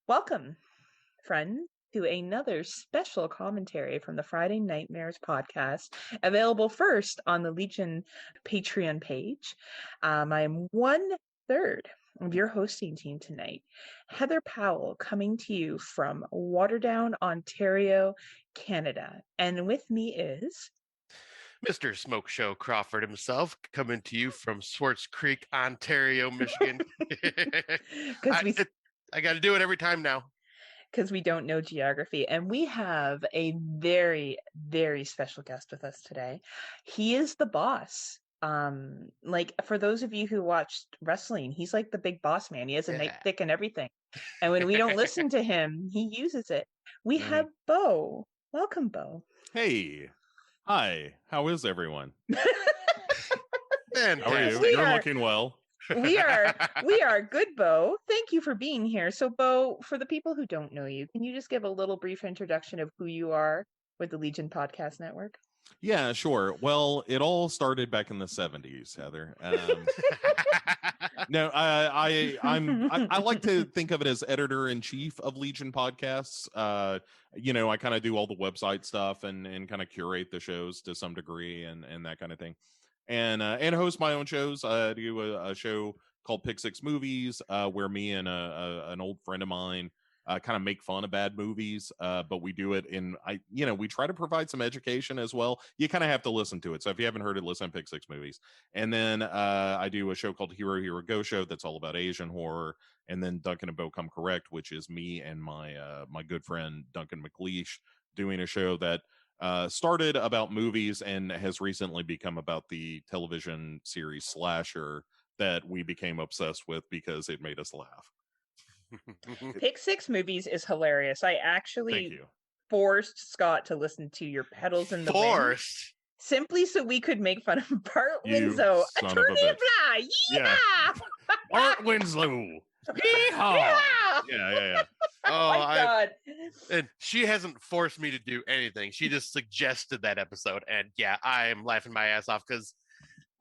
Welcome, friends, to another special commentary from the Friday Nightmares podcast, available first on the Legion Patreon page. I am one third of your hosting team tonight, Heather Powell, coming to you from Waterdown, Ontario, Canada. And with me is Mr. Smoke Show Crawford himself, coming to you from Swartz Creek, Ontario, Michigan. because I, I got to do it every time now. we don't know geography. And we have a very, very special guest with us today. He is the boss. Like for those of you who watched wrestling, he's like the big boss man. He has a nightstick and everything. And when we don't listen to him, he uses it. We have Bo. Welcome, Bo. Hey. Hi. How is everyone? Fantastic. How are you? You're looking well. we are good, Bo. Thank you for being here. So, Bo, for the people who don't know you, can you just give a little brief introduction of who you are with the Legion Podcast Network? Yeah, sure. Well, it all started back in the 70s, Heather. No, I like to think of it as editor-in-chief of Legion Podcasts. I kind of do all the website stuff and kind of curate the shows to some degree and that kind of thing. And host my own shows. I do a show called Pick Six Movies, where me and an old friend of mine kind of make fun of bad movies, but we do it we try to provide some education as well. You kind of have to listen to it. So if you haven't heard it, listen to Pick Six Movies. And then I do a show called Hero Go Show that's all about Asian horror. And then Duncan and Bo Come Correct, which is me and my good friend Duncan McLeish doing a show that started about movies and has recently become about the television series Slasher that we became obsessed with because it made us laugh. Pick Six Movies is hilarious. I actually forced Scott to listen to your Pedals in the Wind simply so we could make fun of Bart Winslow. Attorney Blah! Yeah! Bart Winslow! Yeehaw! Yeah. Oh my God. And she hasn't forced me to do anything. She just suggested that episode. And yeah, I am laughing my ass off because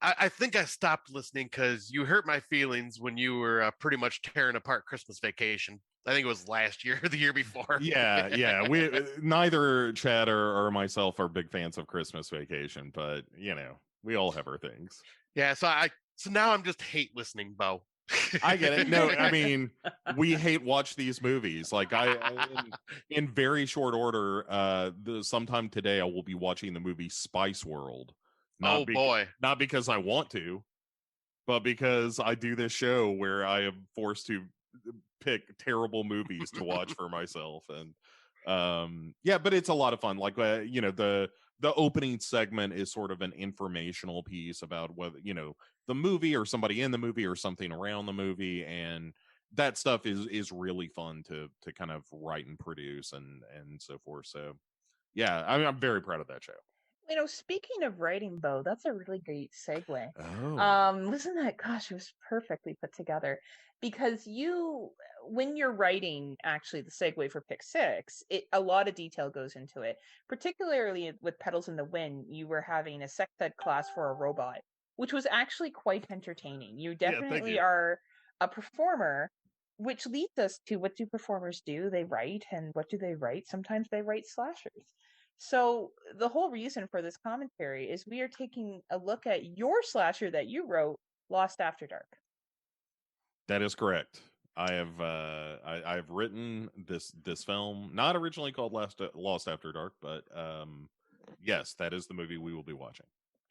I think I stopped listening because you hurt my feelings when you were pretty much tearing apart Christmas Vacation. I think it was last year or the year before. Yeah. We neither Chad or myself are big fans of Christmas Vacation, but we all have our things. Yeah, so now I'm just hate listening, Bo. I get it. No, I mean, we hate watch these movies. Like in very short order, sometime today I will be watching the movie Spice World. Not because I want to, but because I do this show where I am forced to pick terrible movies to watch for myself. And but it's a lot of fun. Like the opening segment is sort of an informational piece about whether the movie or somebody in the movie or something around the movie, and that stuff is really fun to kind of write and produce and so forth. So yeah, I'm very proud of that show. Speaking of writing, Bo, that's a really great segue. Listen to that. Gosh, it was perfectly put together because when you're writing, actually the segue for Pick Six, a lot of detail goes into it, particularly with Pedals in the Wind. You were having a sex ed class for a robot, which was actually quite entertaining. You definitely are a performer, which leads us to what do performers do? They write, and what do they write? Sometimes they write slashers. So the whole reason for this commentary is we are taking a look at your slasher that you wrote, Lost After Dark. That is correct. I have I've written this film, not originally called Lost After Dark, but yes, that is the movie we will be watching.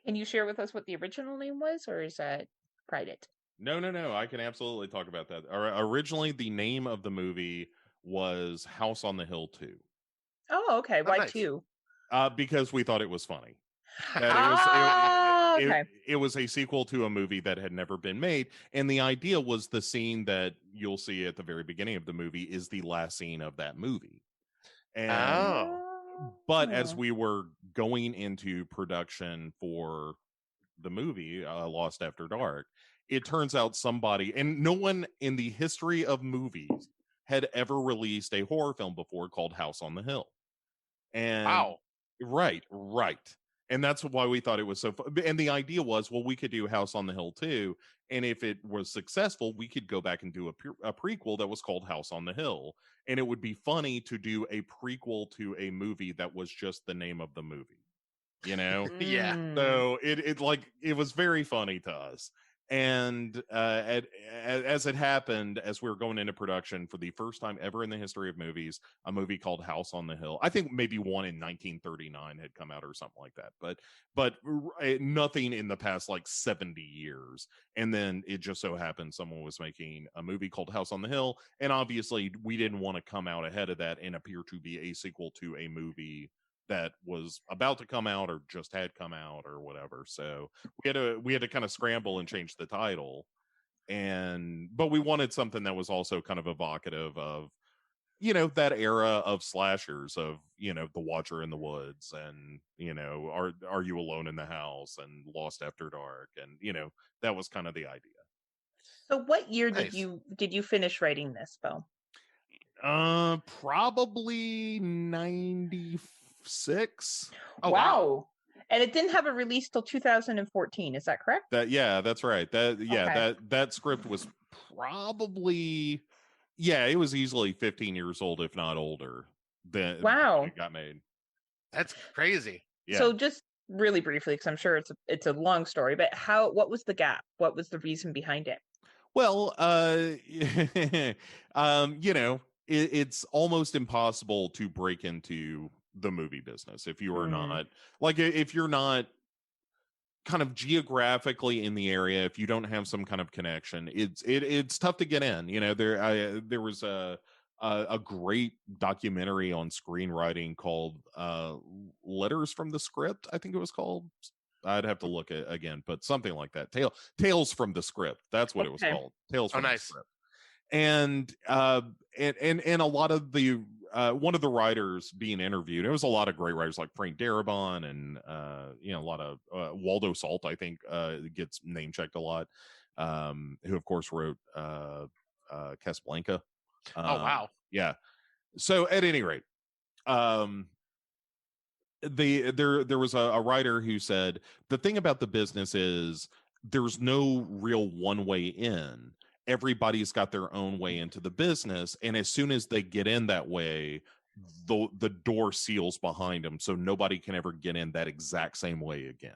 Can you share with us what the original name was, or is that private? No. I can absolutely talk about that. Originally, the name of the movie was House on the Hill 2. Oh, okay. Why 2? Because we thought it was funny. It was a sequel to a movie that had never been made, and the idea was the scene that you'll see at the very beginning of the movie is the last scene of that movie. But as we were going into production for the movie Lost After Dark, it turns out somebody, and no one in the history of movies had ever released a horror film before called House on the Hill. And wow. Right. And that's why we thought it was so fun. And the idea was, well, we could do House on the Hill too. And if it was successful, we could go back and do a prequel that was called House on the Hill. And it would be funny to do a prequel to a movie that was just the name of the movie, you know? Yeah. So it was very funny to us. And as it happened, as we were going into production for the first time ever in the history of movies, a movie called House on the Hill. I think maybe one in 1939 had come out or something like that, but nothing in the past like 70 years. And then it just so happened someone was making a movie called House on the Hill, and obviously we didn't want to come out ahead of that and appear to be a sequel to a movie that was about to come out or just had come out or whatever. So we had to kind of scramble and change the title. But we wanted something that was also kind of evocative of, you know, that era of slashers, of, you know, The Watcher in the Woods, and, you know, Are You Alone in the House, and Lost After Dark, and, you know, that was kind of the idea. So what year Nice. did you finish writing this, Bo? Probably 96. Oh, wow. And it didn't have a release till 2014. Is that correct? That's right. Okay. That script was probably, it was easily 15 years old, if not older, than Wow. it got made. That's crazy. Yeah. So just really briefly, because I'm sure it's a long story, but what was the gap? What was the reason behind it? Well, you know, it's almost impossible to break into the movie business if you are not, like, if you're not kind of geographically in the area, if you don't have some kind of connection, it's tough to get in. You know, there was a great documentary on screenwriting called Letters from the Script, I think it was called. I'd have to look at again, but something like that. Tales from the Script. That's what it was called. Tales from the Script. And and a lot of the one of the writers being interviewed, it was a lot of great writers like Frank Darabont, and you know, a lot of Waldo Salt, I think, gets name checked a lot, who of course wrote Casablanca. Oh wow. Yeah. So at any rate, there was a writer who said the thing about the business is there's no real one way in. Everybody's got their own way into the business, and as soon as they get in that way, the door seals behind them, so nobody can ever get in that exact same way again.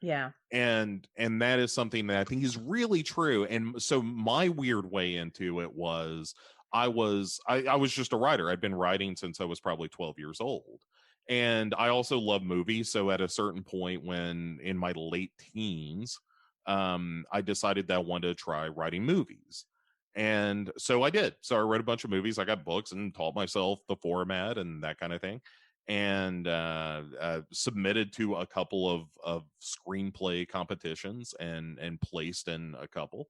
Yeah. And that is something that I think is really true. And so my weird way into it was I was just a writer. I'd been writing since I was probably 12 years old. And I also love movies. So at a certain point, when in my late teens, I decided that I wanted to try writing movies. And so I did. So I read a bunch of movies. I got books and taught myself the format and that kind of thing. And submitted to a couple of screenplay competitions and placed in a couple.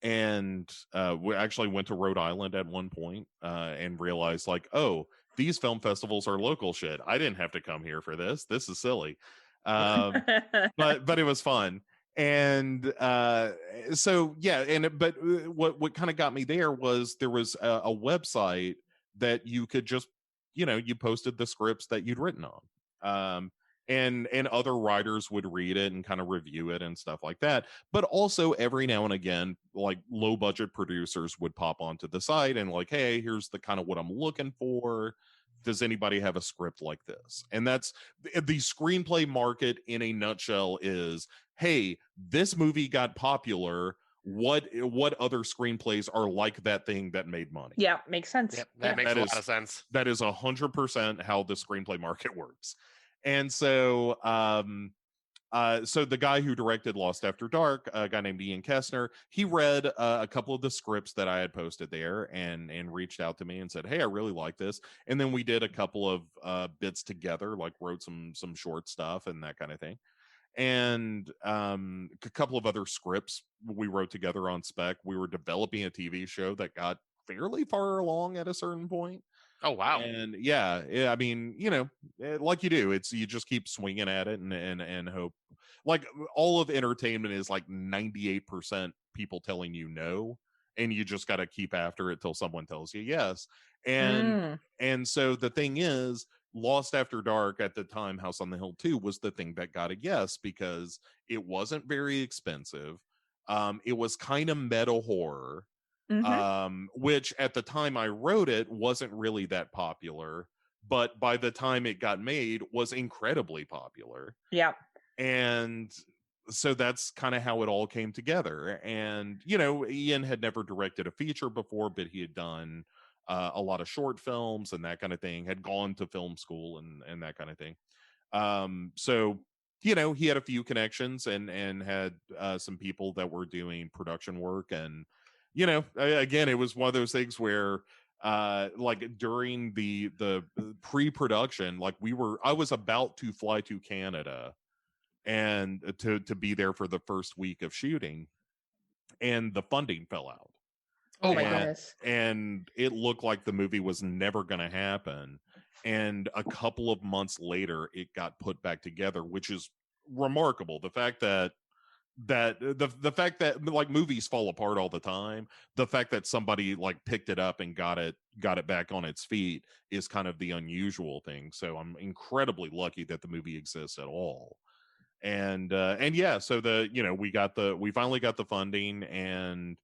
And we actually went to Rhode Island at one point and realized, like, oh, these film festivals are local shit. I didn't have to come here for this. This is silly. But it was fun. And so yeah, but what kind of got me there was a website that you could just, you know, you posted the scripts that you'd written on. And other writers would read it and kind of review it and stuff like that. But also every now and again, like, low budget producers would pop onto the site and, like, hey, here's the kind of what I'm looking for. Does anybody have a script like this? And that's the screenplay market in a nutshell. Is, hey, this movie got popular. What other screenplays are like that thing that made money? Yeah, makes sense. Yep, that makes a lot of sense. That is 100% how the screenplay market works. And so so the guy who directed Lost After Dark, a guy named Ian Kessner, he read a couple of the scripts that I had posted there and reached out to me and said, hey, I really like this. And then we did a couple of bits together, like wrote some short stuff and that kind of thing. And a couple of other scripts we wrote together on spec. We were developing a TV show that got fairly far along at a certain point. Oh wow. And yeah, I mean, you know, like you do, it's, you just keep swinging at it and hope. Like, all of entertainment is like 98% people telling you no, and you just got to keep after it till someone tells you yes. And so the thing is, Lost After Dark at the time, House on the Hill 2 was the thing that got a yes, because it wasn't very expensive. It was kind of meta horror, which at the time I wrote it wasn't really that popular, but by the time it got made was incredibly popular. Yeah. And so that's kind of how it all came together. And, you know, Ian had never directed a feature before, but he had done a lot of short films and that kind of thing, had gone to film school and that kind of thing. So, you know, he had a few connections and had some people that were doing production work. And, you know, again, it was one of those things where like during the pre-production, like I was about to fly to Canada and to be there for the first week of shooting, and the funding fell out. Oh my goodness. And it looked like the movie was never going to happen. And a couple of months later, it got put back together, which is remarkable. The fact that the fact that like movies fall apart all the time, the fact that somebody like picked it up and got it back on its feet is kind of the unusual thing. So I'm incredibly lucky that the movie exists at all. And yeah, so we finally got the funding. And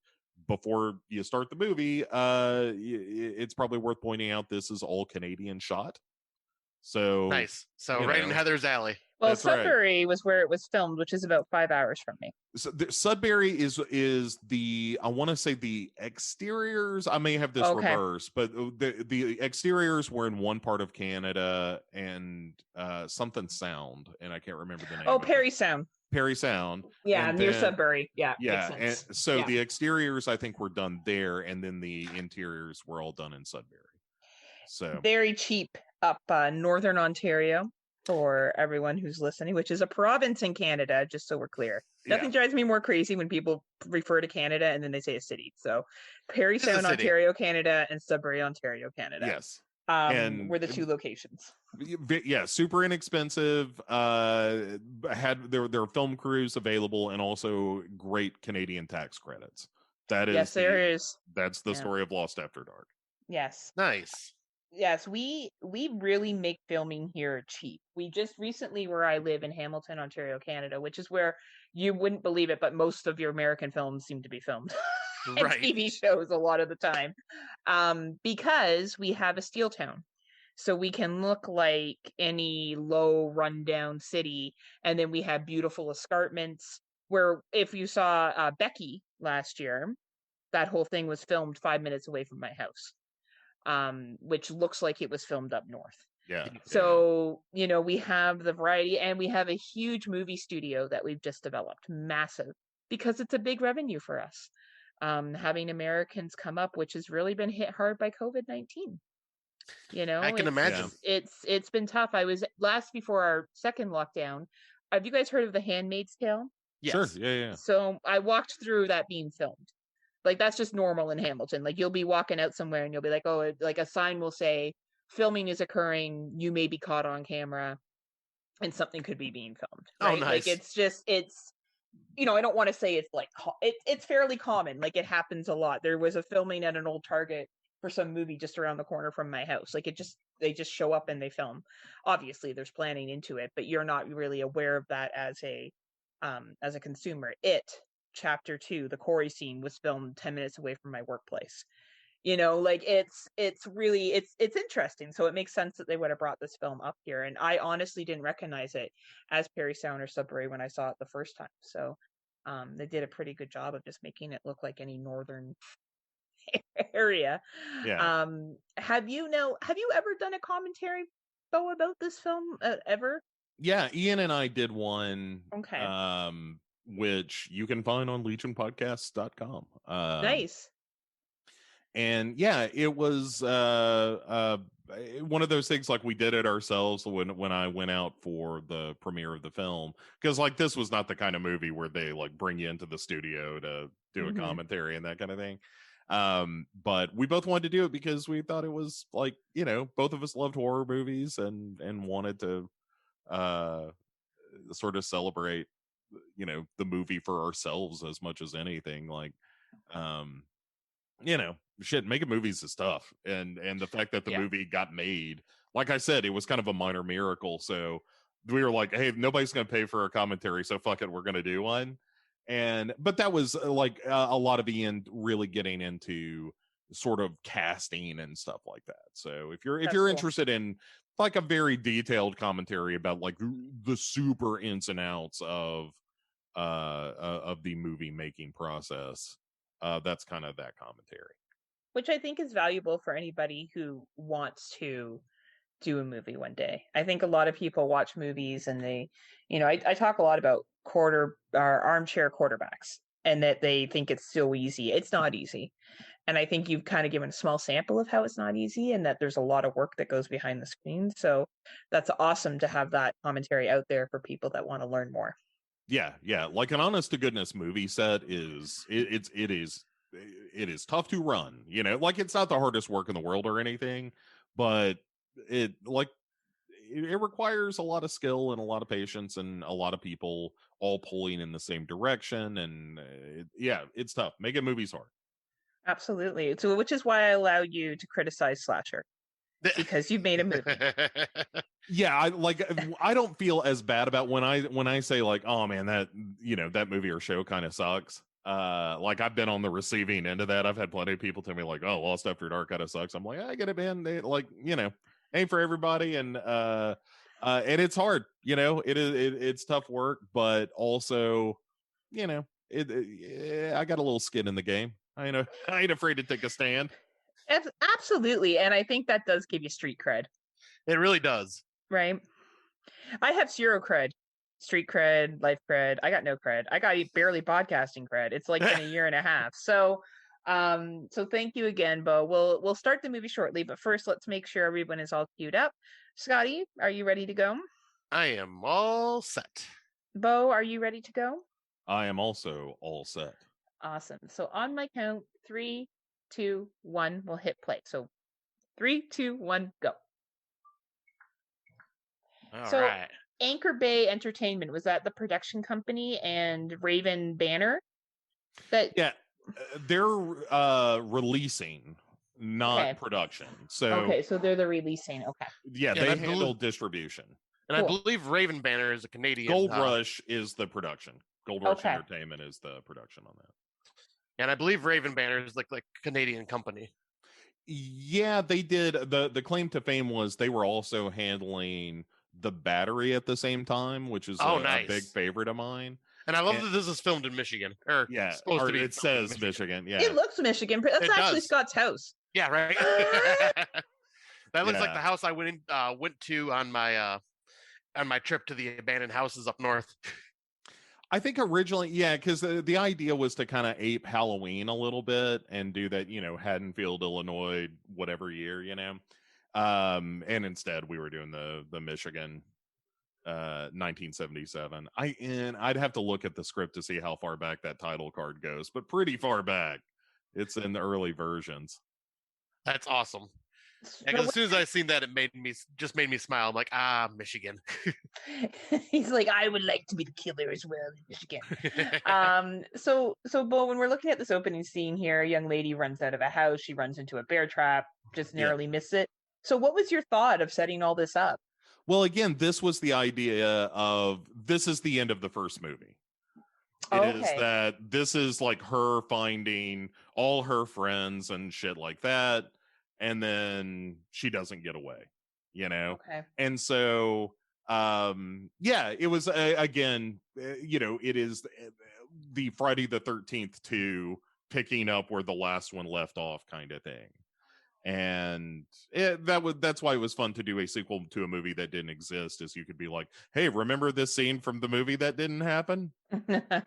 before you start the movie, it's probably worth pointing out this is all Canadian shot. So nice. So right in Heather's alley. Well, Sudbury was where it was filmed, which is about 5 hours from me. So Sudbury is the, I want to say the exteriors. I may have this reversed, but the exteriors were in one part of Canada and something Sound, and I can't remember the name. Oh, Perry Sound. Perry Sound. Yeah, near Sudbury. Yeah. And so the exteriors I think were done there, and then the interiors were all done in Sudbury. So very cheap up northern Ontario. For everyone who's listening, which is a province in Canada, just so we're clear. Nothing drives me more crazy when people refer to Canada and then they say a city. So Perry Sound, Ontario, Canada, and Sudbury, Ontario, Canada. Yes. And were the two locations. Yeah, super inexpensive. Had their film crews available, and also great Canadian tax credits. That is that's the story of Lost After Dark. Yes. Nice. Yes, we really make filming here cheap. We just recently, where I live in Hamilton, Ontario, Canada, which is where you wouldn't believe it, but most of your American films seem to be filmed. Right. TV shows a lot of the time. Because we have a steel town. So we can look like any low rundown city. And then we have beautiful escarpments where if you saw Becky last year, that whole thing was filmed 5 minutes away from my house. Which looks like it was filmed up north. Yeah. So, you know, we have the variety, and we have a huge movie studio that we've just developed, massive, because it's a big revenue for us. Having Americans come up, which has really been hit hard by COVID-19. You know, I can imagine. It's been tough. I was before our second lockdown. Have you guys heard of The Handmaid's Tale? Yes. Sure. Yeah. So I walked through that being filmed. Like, that's just normal in Hamilton. Like, you'll be walking out somewhere and you'll be like, oh, like a sign will say, filming is occurring. You may be caught on camera, and something could be being filmed. Right? Oh, nice. Like, it's, you know, I don't want to say it's like, it's fairly common. Like, it happens a lot. There was a filming at an old Target for some movie just around the corner from my house. Like, they just show up and they film. Obviously, there's planning into it, but you're not really aware of that as a consumer. Chapter 2, the Corey scene, was filmed 10 minutes away from my workplace. You know, like it's really interesting. So it makes sense that they would have brought this film up here. And I honestly didn't recognize it as Perry Sound or Sudbury when I saw it the first time. So they did a pretty good job of just making it look like any northern area. Yeah. Have you ever done a commentary, Bo, about this film ever? Yeah, Ian and I did one. Okay. Which you can find on legionpodcasts.com. Nice. And yeah, it was one of those things, like we did it ourselves when I went out for the premiere of the film, because like this was not the kind of movie where they like bring you into the studio to do a commentary and that kind of thing. But we both wanted to do it because we thought it was like, you know, both of us loved horror movies and wanted to sort of celebrate, you know, the movie for ourselves as much as anything. Like shit, making movies is tough. And the fact that the movie got made, like I said, it was kind of a minor miracle. So we were like, hey, nobody's going to pay for a commentary, so fuck it, we're going to do one. But that was like a lot of Ian really getting into sort of casting and stuff like that. So if you're That's cool. interested in like a very detailed commentary about like the super ins and outs of the movie making process, that's kind of that commentary, which I think is valuable for anybody who wants to do a movie one day. I think a lot of people watch movies and they, I talk a lot about armchair quarterbacks, and that they think it's so easy. It's not easy. And I think you've kind of given a small sample of how it's not easy, and that there's a lot of work that goes behind the screen. So that's awesome to have that commentary out there for people that want to learn more. Yeah. Like an honest to goodness movie set is it is tough to run. Like it's not the hardest work in the world or anything, but it requires a lot of skill and a lot of patience and a lot of people all pulling in the same direction. And it's tough. Making movies hard. Absolutely. So, which is why I allow you to criticize Slasher, because you've made a movie. Yeah, I don't feel as bad about when I say like, oh man, that that movie or show kind of sucks. Like I've been on the receiving end of that. I've had plenty of people tell me like, oh, Lost After Dark kind of sucks. I'm like, I get it, man. They, like, ain't for everybody, and it's hard. It's tough work, but also, I got a little skin in the game. I ain't afraid to take a stand. Absolutely, and I think that does give you street cred. It really does. Right. I have zero cred. Street cred, life cred. I got no cred. I got barely podcasting cred. It's like been a year and a half. So thank you again, Bo. We'll start the movie shortly, but first let's make sure everyone is all queued up. Scotty, are you ready to go? I am all set. Bo, are you ready to go? I am also all set. Awesome. So on my count, 3, 2, 1, we'll hit play. So 3, 2, 1, go. All right. Anchor Bay Entertainment, was that the production company, and Raven Banner? Yeah, they're releasing, not production. So they're the releasing. Okay. Yeah, they handle distribution. And cool. I believe Raven Banner is a Canadian. Gold Rush is the production. Gold Rush Entertainment is the production on that. And I believe Raven Banner is like Canadian company. Yeah, they did. The claim to fame was they were also handling The Battery at the same time, which is a big favorite of mine. And I love that this is filmed in Michigan. Supposed to be. It says Michigan. Yeah, it looks Michigan. That's actually Scott's house. Yeah, right. That looks like the house I went to on my trip to the abandoned houses up north. I think originally, because the idea was to kind of ape Halloween a little bit and do that, Haddonfield, Illinois, whatever year, and instead we were doing the Michigan 1977. I'd have to look at the script to see how far back that title card goes, but pretty far back. It's in the early versions. That's awesome. Because as soon as I seen that, it made me smile. I'm like, Michigan. He's like, I would like to be the killer as well in Michigan. So Bo, when we're looking at this opening scene here, a young lady runs out of a house. She runs into a bear trap, just narrowly missed it. So what was your thought of setting all this up? Well, again, this was the idea of this is the end of the first movie. It is that this is like her finding all her friends and shit like that. And then she doesn't get away, And so, it was, again, it is the Friday the 13th 2 picking up where the last one left off kind of thing. And that's why it was fun to do a sequel to a movie that didn't exist, is you could be like, hey, remember this scene from the movie that didn't happen?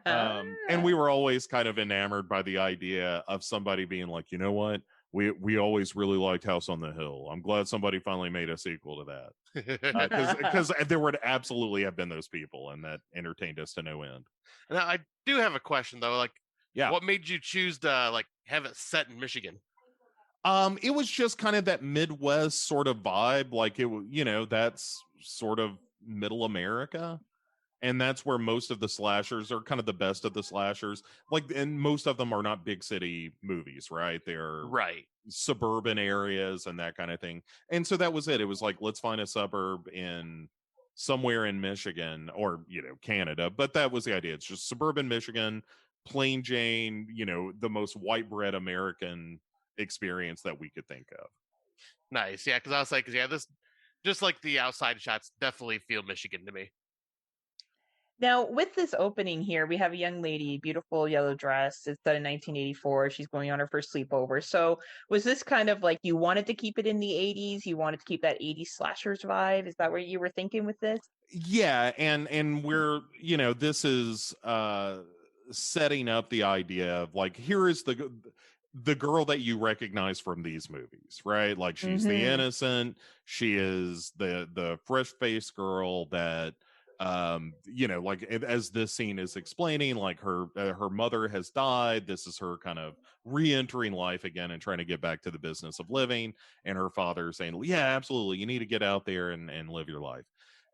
And we were always kind of enamored by the idea of somebody being like, you know what? We always really liked House on the Hill. I'm glad somebody finally made a sequel to that. Because there would absolutely have been those people, and that entertained us to no end. Now, I do have a question, though. What made you choose to have it set in Michigan? It was just kind of that Midwest sort of vibe. Like that's sort of middle America. And that's where most of the slashers are kind of the best of the slashers. Like, and most of them are not big city movies, right? They're Right. suburban areas and that kind of thing. And so that was it. It was like, let's find a suburb in somewhere in Michigan or, Canada. But that was the idea. It's just suburban Michigan, plain Jane, the most white bread American experience that we could think of. Nice. Yeah. Cause I was like, this just like the outside shots definitely feel Michigan to me. Now, with this opening here, we have a young lady, beautiful yellow dress. It's set in 1984. She's going on her first sleepover. So, was this kind of like you wanted to keep it in the 80s? You wanted to keep that 80s slashers vibe? Is that what you were thinking with this? Yeah, and we're this is setting up the idea of like, here is the girl that you recognize from these movies, right? Like, she's the innocent, she is the fresh-faced girl that like, as this scene is explaining, like her mother has died. This is her kind of re-entering life again and trying to get back to the business of living, and her father saying, yeah, absolutely, you need to get out there and live your life.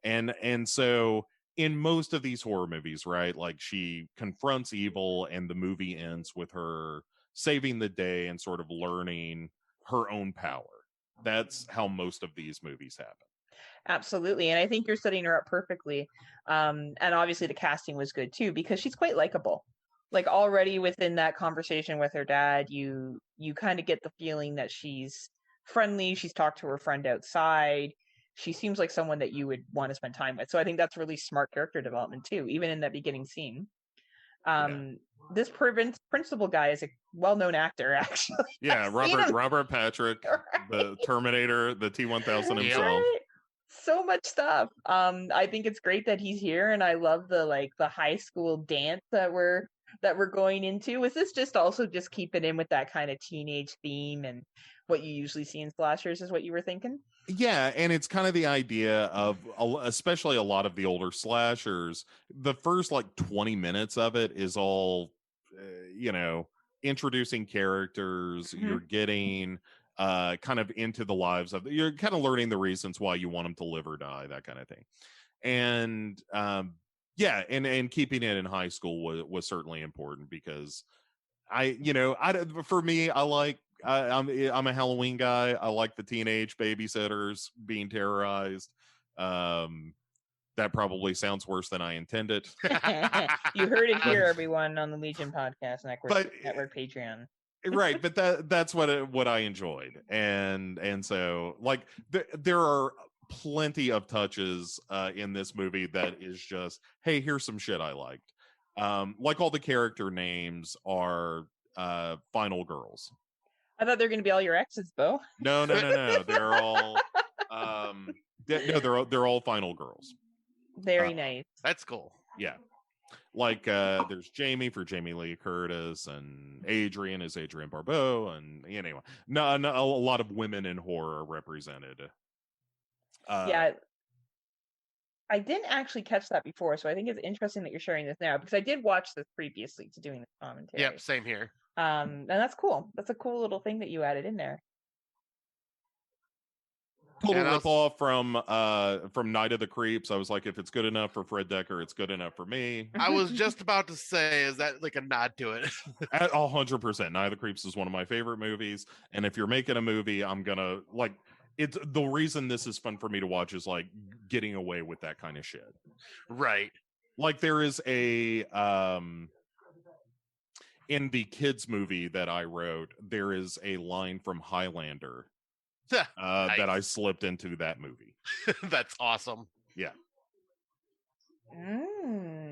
And so in most of these horror movies, right, like, she confronts evil and the movie ends with her saving the day and sort of learning her own power. That's how most of these movies happen. Absolutely. And I think you're setting her up perfectly. And obviously the casting was good too, because she's quite likable. Like, already within that conversation with her dad, you kind of get the feeling that she's friendly. She's talked to her friend outside. She seems like someone that you would want to spend time with. So I think that's really smart character development too, even in that beginning scene. This principal guy is a well-known actor, actually. Yeah, Robert Patrick, right? The Terminator, the T-1000 himself. Right? So much stuff. I think it's great that he's here, and I love the high school dance that we're going into. Was this just also just keeping in with that kind of teenage theme and what you usually see in slashers is what you were thinking? Yeah, and it's kind of the idea of, especially a lot of the older slashers, the first like 20 minutes of it is all, introducing characters. You're getting kind of into the lives of, you're kind of learning the reasons why you want them to live or die, that kind of thing. And yeah, and keeping it in high school was certainly important, because for me, I'm a Halloween guy. I like the teenage babysitters being terrorized. That probably sounds worse than I intended. You heard it here, everyone, on the Legion Podcast Network Patreon. Right, but that's what I enjoyed, and so, like, there are plenty of touches in this movie that is just, hey, here's some shit I liked. Like, all the character names are final girls. I thought they were going to be all your exes, Bo. No. They're all they're all final girls. Very nice. That's cool. Yeah. Like, there's Jamie for Jamie Lee Curtis, and Adrian is Adrian Barbeau, and anyway, no, a lot of women in horror are represented. Yeah. I didn't actually catch that before, so I think it's interesting that you're sharing this now, because I did watch this previously to doing this commentary. Yep, same here. And that's cool. That's a cool little thing that you added in there. Total ripoff from Night of the Creeps. I was like, if it's good enough for Fred Decker, it's good enough for me. I was just about to say, is that like a nod to it? At 100%. Night of the Creeps is one of my favorite movies, and if you're making a movie, I'm gonna, like, it's the reason this is fun for me to watch is like getting away with that kind of shit. Right. Like, there is a in the kids movie that I wrote, there is a line from Highlander nice. That I slipped into that movie. That's awesome. Yeah.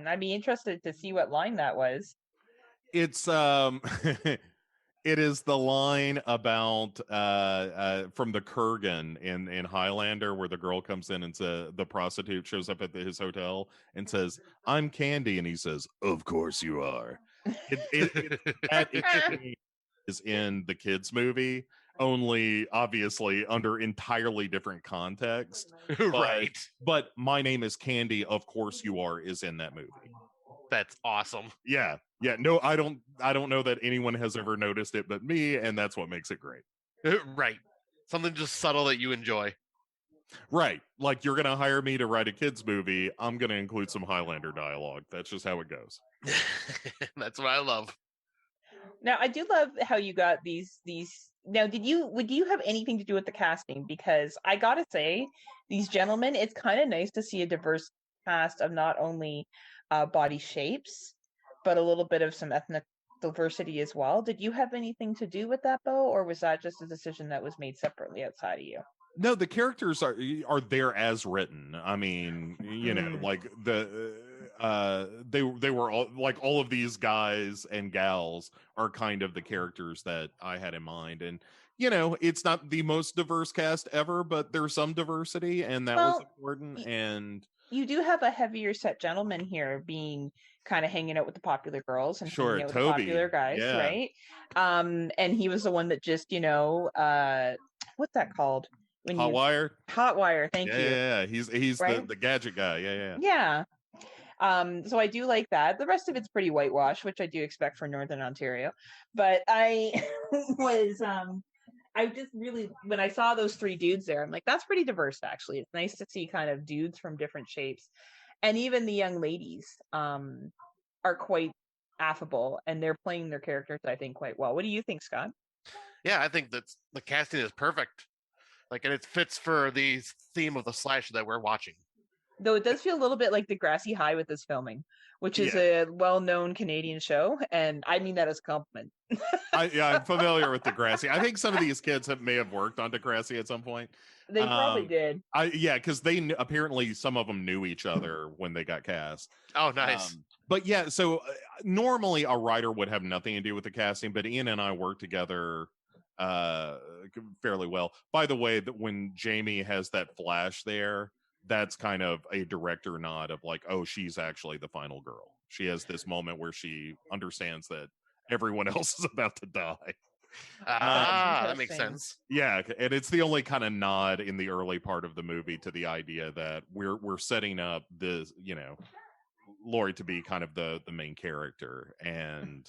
I'd be interested to see what line that was. It's it is the line about from the Kurgan in Highlander, where the girl comes in and the prostitute shows up at his hotel and says, "I'm Candy," and he says, "Of course you are." That is in the kids movie, only obviously under entirely different context. Right. But "My name is Candy, of course you are" is in that movie. That's awesome. Yeah. No, I don't know that anyone has ever noticed it but me, and that's what makes it great. Right. Something just subtle that you enjoy. Right. Like, you're going to hire me to write a kids movie. I'm going to include some Highlander dialogue. That's just how it goes. That's what I love. Now, I do love how you got these. Now, would you have anything to do with the casting? Because I gotta say, these gentlemen, it's kind of nice to see a diverse cast of not only body shapes, but a little bit of some ethnic diversity as well. Did you have anything to do with that, Bo, or was that just a decision that was made separately outside of you? No, the characters are there as written. I mean, you know, like they were all, like, all of these guys and gals are kind of the characters that I had in mind. And you know, it's not the most diverse cast ever, but there's some diversity, and that was important. And you do have a heavier set gentleman here, being kind of hanging out with the popular girls and hanging out with the popular guys, right? And he was the one that just, you know, what's that called? Hotwire. Thank you. Yeah, he's right? the gadget guy. Yeah. So I do like that. The rest of it's pretty whitewashed, which I do expect for Northern Ontario. But I was I just really, when I saw those three dudes there, I'm like, that's pretty diverse, actually. It's nice to see kind of dudes from different shapes. And even the young ladies are quite affable, and they're playing their characters, I think, quite well. What do you think, Scott? Yeah, I think that the casting is perfect. Like, and it fits for the theme of the slasher that we're watching. Though it does feel a little bit like Degrassi High with this filming, which is a well-known Canadian show, and I mean that as a compliment. I'm familiar with Degrassi. I think some of these kids may have worked on Degrassi at some point. They probably did. Because they apparently some of them knew each other when they got cast. Oh, nice. But yeah, so normally a writer would have nothing to do with the casting, but Ian and I worked together fairly well. By the way, that when Jamie has that flash there, that's kind of a director nod of like, oh, she's actually the final girl. She has this moment where she understands that everyone else is about to die. That makes sense. Yeah, and it's the only kind of nod in the early part of the movie to the idea that we're setting up this, you know, Lori to be kind of the main character. And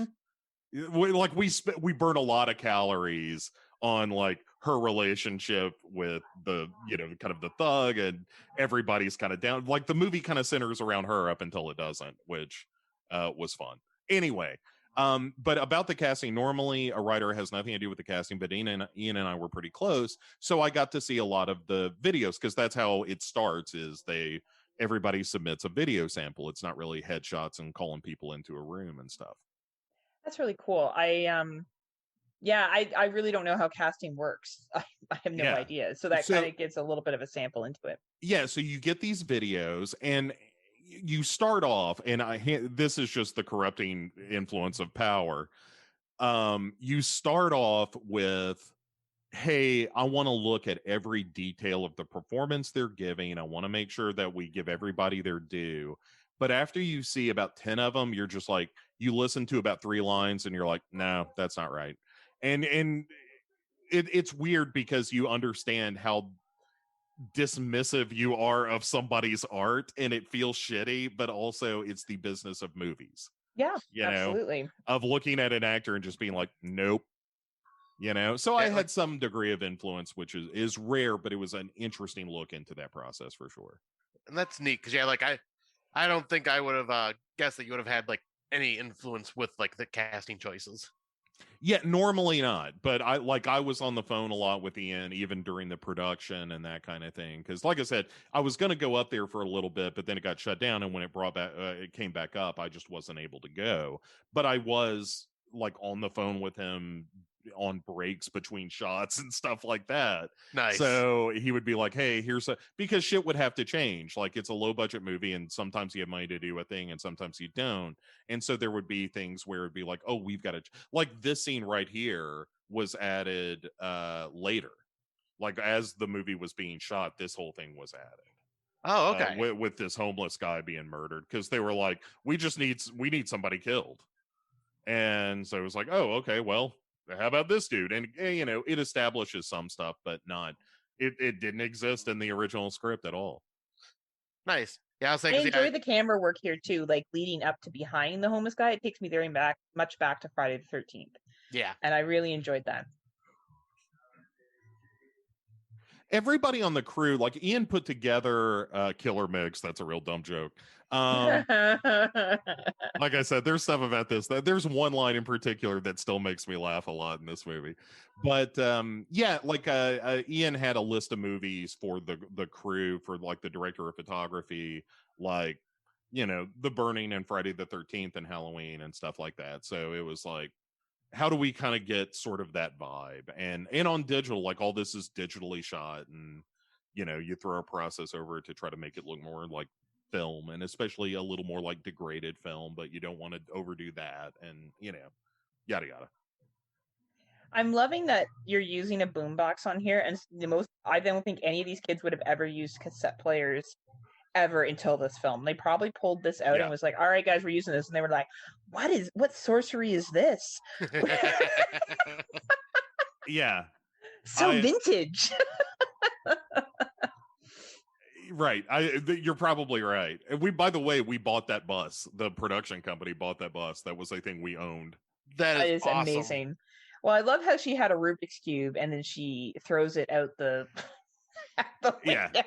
we burn a lot of calories on like her relationship with the, you know, kind of the thug, and everybody's kind of down. Like the movie kind of centers around her up until it doesn't, which was fun. Anyway, but about the casting, normally a writer has nothing to do with the casting, but Ian and I were pretty close, so I got to see a lot of the videos, because that's how it starts. Is everybody submits a video sample. It's not really headshots and calling people into a room and stuff. That's really cool. I really don't know how casting works. I have no idea. So that kind of gives a little bit of a sample into it. Yeah, so you get these videos, and you start off, and this is just the corrupting influence of power. You start off with, hey, I want to look at every detail of the performance they're giving. I want to make sure that we give everybody their due. But after you see about 10 of them, you're just like, you listen to about 3 lines and you're like, no, that's not right. And it's weird, because you understand how dismissive you are of somebody's art, and it feels shitty, but also it's the business of movies. Yeah, absolutely. Of looking at an actor and just being like, nope. You know, so I had some degree of influence, which is rare, but it was an interesting look into that process for sure. And that's neat, because I don't think I would have guessed that you would have had like any influence with like the casting choices. Yeah, normally not, but I was on the phone a lot with Ian, even during the production and that kind of thing, because like I said, I was going to go up there for a little bit, but then it got shut down, and when it came back up, I just wasn't able to go. But I was like on the phone with him on breaks between shots and stuff like that. Nice. So he would be like, hey, because shit would have to change. Like, it's a low budget movie, and sometimes you have money to do a thing and sometimes you don't. And so there would be things where it'd be like, oh, we've got to, like, this scene right here was added later. Like, as the movie was being shot, this whole thing was added. Oh, okay. With this homeless guy being murdered, because they were like, we need somebody killed. And so it was like, oh, okay, well, how about this dude? And you know, it establishes some stuff, but it didn't exist in the original script at all. Nice. Yeah, I enjoy the camera work here too, like leading up to behind the homeless guy. It takes me very much back to Friday the 13th. Yeah. And I really enjoyed that. everybody on the crew, like Ian put together Killer Mix. That's a real dumb joke. Like I said, there's stuff about this. There's one line in particular that still makes me laugh a lot in this movie. But yeah, like Ian had a list of movies for the crew, for like the director of photography, like, you know, The Burning and Friday the 13th and Halloween and stuff like that. So it was like, how do we kind of get sort of that vibe? And on digital, like all this is digitally shot, and you know, you throw a process over it to try to make it look more like film, and especially a little more like degraded film, but you don't want to overdo that, and you know, yada yada. I'm loving that you're using a boombox on here, and I don't think any of these kids would have ever used cassette players ever until this film. They probably pulled this out and was like, all right guys, we're using this, and they were like, what sorcery is this? Yeah, so vintage. Right. You're probably right. And by the way, we bought that bus. The production company bought that bus. That was a thing we owned. That is awesome. Amazing. Well, I love how she had a Rubik's Cube and then she throws it out the window and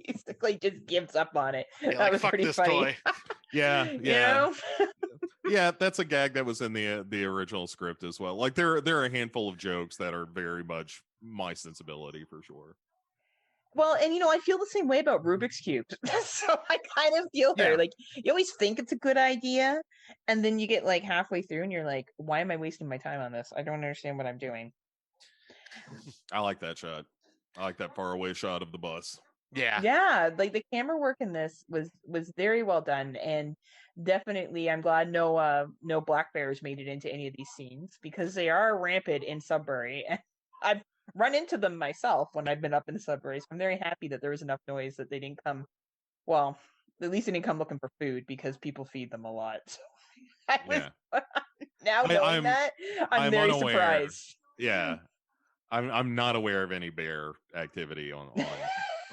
basically just gives up on it. Yeah, that was fuck pretty this funny. Toy. Yeah. You know? Yeah, that's a gag that was in the original script as well. Like there are a handful of jokes that are very much my sensibility for sure. Well, and you know, I feel the same way about Rubik's Cube. So I kind of feel her. Like, you always think it's a good idea, and then you get like halfway through and you're like, why am I wasting my time on this? I don't understand what I'm doing. I like that shot. I like that faraway shot of the bus. Yeah, like the camera work in this was very well done, and definitely I'm glad no black bears made it into any of these scenes, because they are rampant in Sudbury, and I've run into them myself when I've been up in Sudbury. So I'm very happy that there was enough noise that they didn't come. Well, at least they didn't come looking for food, because people feed them a lot. So now knowing that, I'm very unaware. surprised. Yeah, I'm not aware of any bear activity on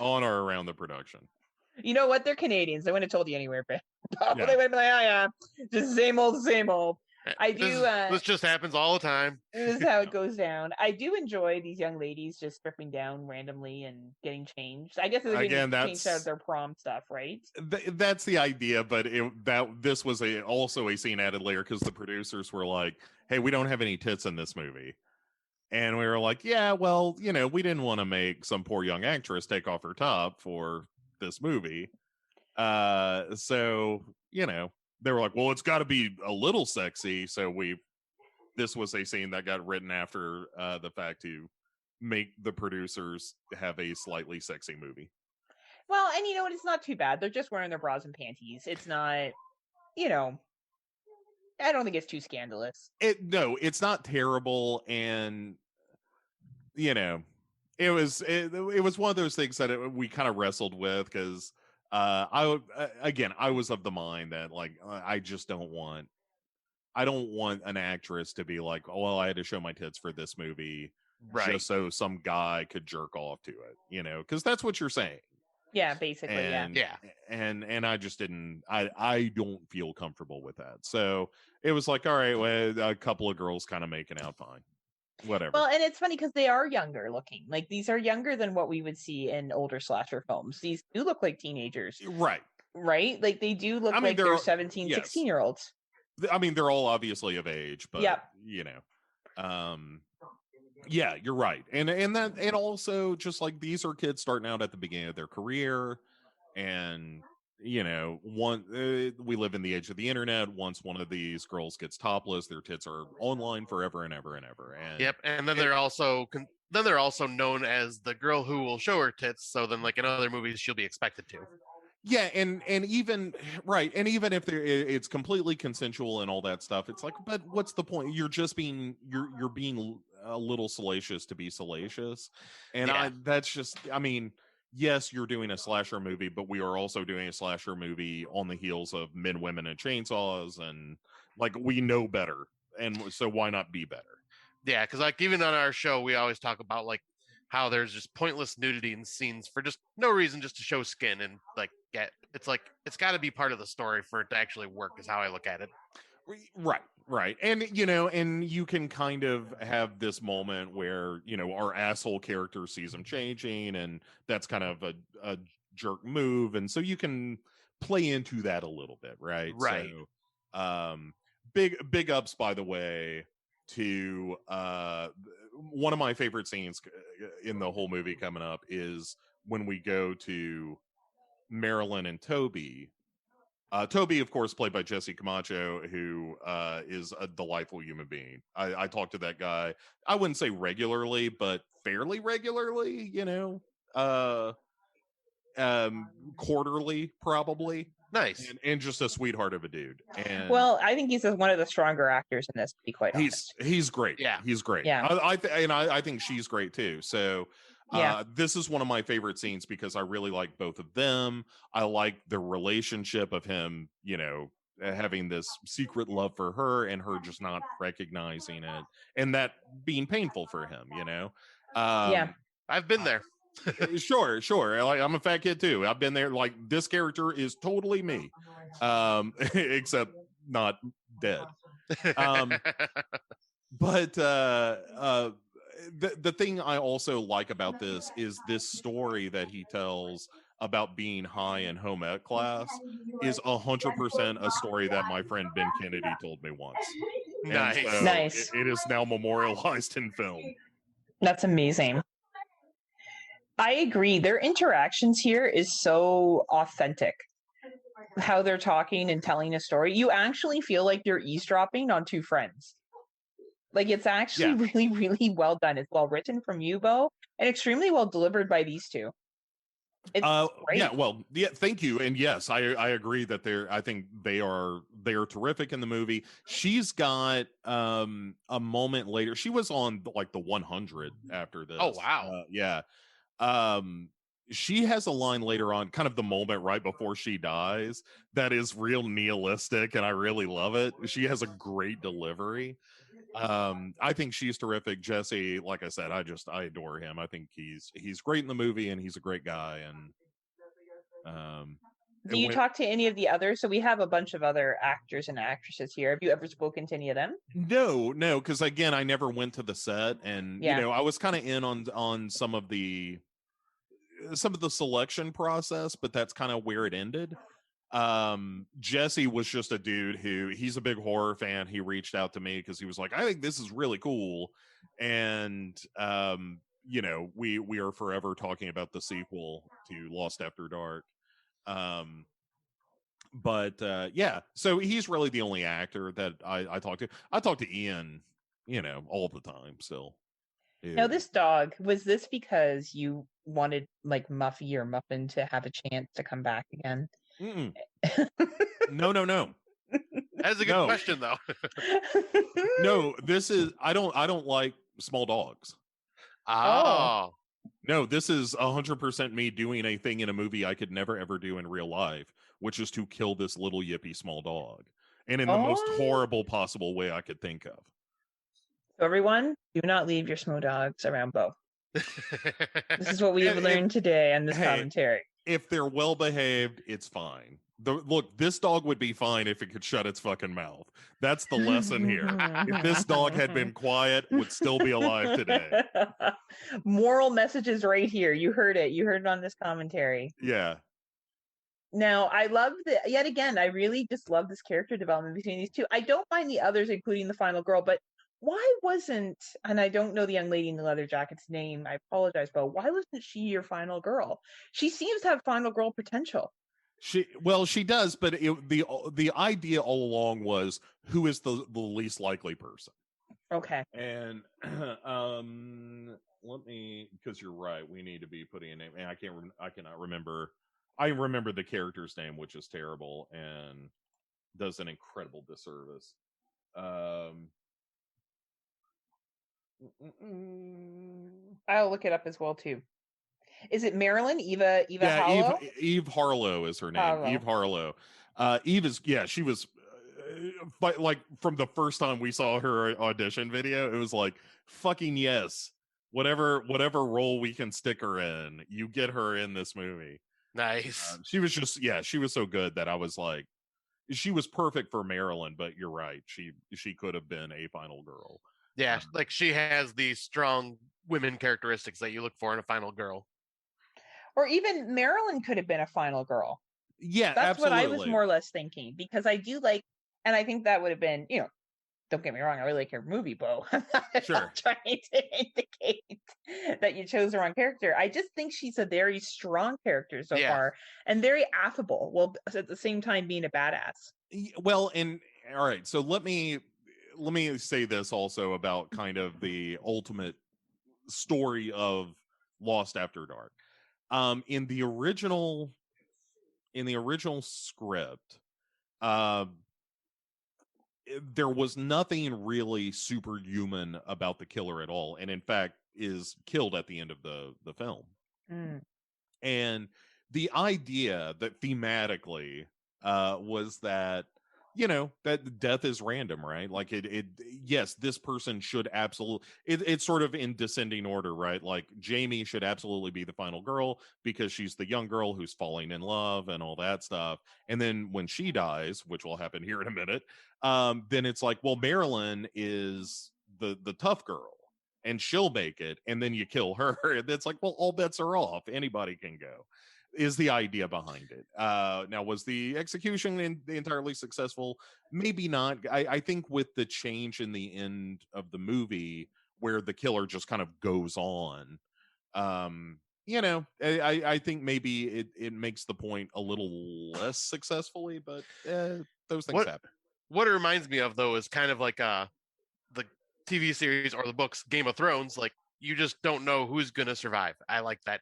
or around the production. You know what? They're Canadians. They wouldn't have told you anywhere, but they would have been like, oh yeah, just same old, same old. I do. This just happens all the time. This is how it goes down. I do enjoy these young ladies just stripping down randomly and getting changed. I guess they're getting changed out of their prom stuff, right? That's the idea, but this was also a scene added later, because the producers were like, "Hey, we don't have any tits in this movie," and we were like, "Yeah, well, you know, we didn't want to make some poor young actress take off her top for this movie, so you know." They were like, well, it's got to be a little sexy. So this was a scene that got written after the fact to make the producers have a slightly sexy movie. Well, and you know what? It's not too bad. They're just wearing their bras and panties. It's not, you know, I don't think it's too scandalous. No, it's not terrible. And, you know, it was one of those things that we kind of wrestled with, because I was of the mind that, like, I don't want an actress to be like, oh, well, I had to show my tits for this movie, just so some guy could jerk off to it, you know, because that's what you're saying. Yeah, basically, and I just didn't. I don't feel comfortable with that. So it was like, all right, well, a couple of girls kind of making out fine. Whatever. Well, and it's funny because they are younger looking. Like, these are younger than what we would see in older slasher films. These do look like teenagers. Right. Like, they do look like they're 17, 16-year-olds. I mean, they're all obviously of age, but, you know, yeah, you're right. And also just like, these are kids starting out at the beginning of their career, and, you know, we live in the age of the internet. Once one of these girls gets topless, their tits are online forever and ever and ever. And and then they're also known as the girl who will show her tits. So then, like in other movies, she'll be expected to. Yeah, and even right, and even if it's completely consensual and all that stuff, it's like, but what's the point? You're just being you're being a little salacious to be salacious, and that's just, I mean. Yes, you're doing a slasher movie, but we are also doing a slasher movie on the heels of Men, Women, and Chainsaws, and like, we know better, and so why not be better? Yeah, because like even on our show, we always talk about like how there's just pointless nudity in scenes for just no reason, just to show skin, and like it's like it's got to be part of the story for it to actually work, is how I look at it. Right. Right. And, and you can kind of have this moment where, our asshole character sees him changing, and that's kind of a jerk move. And so you can play into that a little bit. Right. Right. So, big ups, by the way, to one of my favorite scenes in the whole movie coming up is when we go to Marilyn and Toby. Toby, of course, played by Jesse Camacho, who is a delightful human being. I talk to that guy, I wouldn't say regularly, but fairly regularly, quarterly, probably. Nice. And just a sweetheart of a dude. And well, I think he's one of the stronger actors in this, to be quite honest. He's great. Yeah. He's great. Yeah. I think she's great too. So this is one of my favorite scenes because I really like both of them. I like the relationship of him, having this secret love for her and her just not recognizing it, and that being painful for him, Yeah. I've been there. Sure. Like, I'm a fat kid too. I've been there. Like, this character is totally me, except not dead. But the thing I also like about this is this story that he tells about being high in home ec class is 100% a story that my friend Ben Kennedy told me once. Nice. So Nice. It is now memorialized in film. That's amazing. I agree. Their interactions here is so authentic. How they're talking and telling a story. You actually feel like you're eavesdropping on two friends. Like, it's actually really, really well done. It's well written from you, Bo, and extremely well delivered by these two. It's great. Yeah, well, yeah, thank you. And yes, I agree that I think they are terrific in the movie. She's got a moment later. She was on like the 100 after this. Oh, wow. Yeah. She has a line later on, kind of the moment right before she dies, that is real nihilistic, and I really love it. She has a great delivery. I think she's terrific. Jesse, like I said, I adore him. I think he's great in the movie, and he's a great guy. And do you talk to any of the others? So we have a bunch of other actors and actresses here. Have you ever spoken to any of them? No, because again, I never went to the set, and I was kind of in on some of the selection process, but that's kind of where it ended. Jesse was just a dude he's a big horror fan. He reached out to me because he was like, I think this is really cool, and we are forever talking about the sequel to Lost After Dark. But so he's really the only actor that I talk to. I talk to Ian, all the time still. Now, this dog, was this because you wanted like Muffy or Muffin to have a chance to come back again? No. That's a good question, though. No, this is I don't like small dogs. Oh. No, this is 100% me doing a thing in a movie I could never ever do in real life, which is to kill this little yippy small dog, and in the most horrible possible way I could think of. So everyone, do not leave your small dogs around Bo. This is what we have learned today on this commentary. If they're well behaved, it's fine. Look, this dog would be fine if it could shut its fucking mouth. That's the lesson here. If this dog had been quiet, would still be alive today. Moral messages right here. You heard it. You heard it on this commentary. Yeah. Now, I love yet again, I really just love this character development between these two. I don't mind the others, including the final girl, but why wasn't, and I don't know the young lady in the leather jacket's name, I apologize, but why wasn't she your final girl? She seems to have final girl potential. She does, but the idea all along was, who is the least likely person? Okay. And let me, because you're right, we need to be putting a name, and I cannot remember. I remember the character's name, which is terrible and does an incredible disservice. I'll look it up as well too. Is it Marilyn? Eva Harlow? Eve Harlow is her name. Eve Harlow. Eve is, she was like, from the first time we saw her audition video, it was like, fucking yes, whatever role we can stick her in, you get her in this movie. Nice. She was just, she was so good that I was like, she was perfect for Marilyn, but you're right, she could have been a final girl. Yeah, like she has these strong women characteristics that you look for in a final girl. Or even Marilyn could have been a final girl. Yeah, that's absolutely. what I was more or less thinking, because I do like, and I think that would have been, don't get me wrong, I really like your movie, Bo. I'm not trying to indicate that you chose the wrong character. I just think she's a very strong character so far, and very affable, while at the same time being a badass. Well, and all right, so let me say this also about kind of the ultimate story of Lost After Dark. In the original script, there was nothing really superhuman about the killer at all, and in fact is killed at the end of the film. And the idea that thematically was that, that death is random, right? Like yes, this person should absolutely, it's sort of in descending order, right? Like Jamie should absolutely be the final girl because she's the young girl who's falling in love and all that stuff. And then when she dies, which will happen here in a minute, then it's like, well, Marilyn is the tough girl and she'll make it, and then you kill her. And it's like, well, all bets are off, anybody can go, is the idea behind it. Now, was the execution entirely successful? Maybe not. I think with the change in the end of the movie where the killer just kind of goes on, I think maybe it makes the point a little less successfully, but those things happen. What it reminds me of, though, is kind of like the TV series or the books Game of Thrones. Like, you just don't know who's gonna survive. I like that.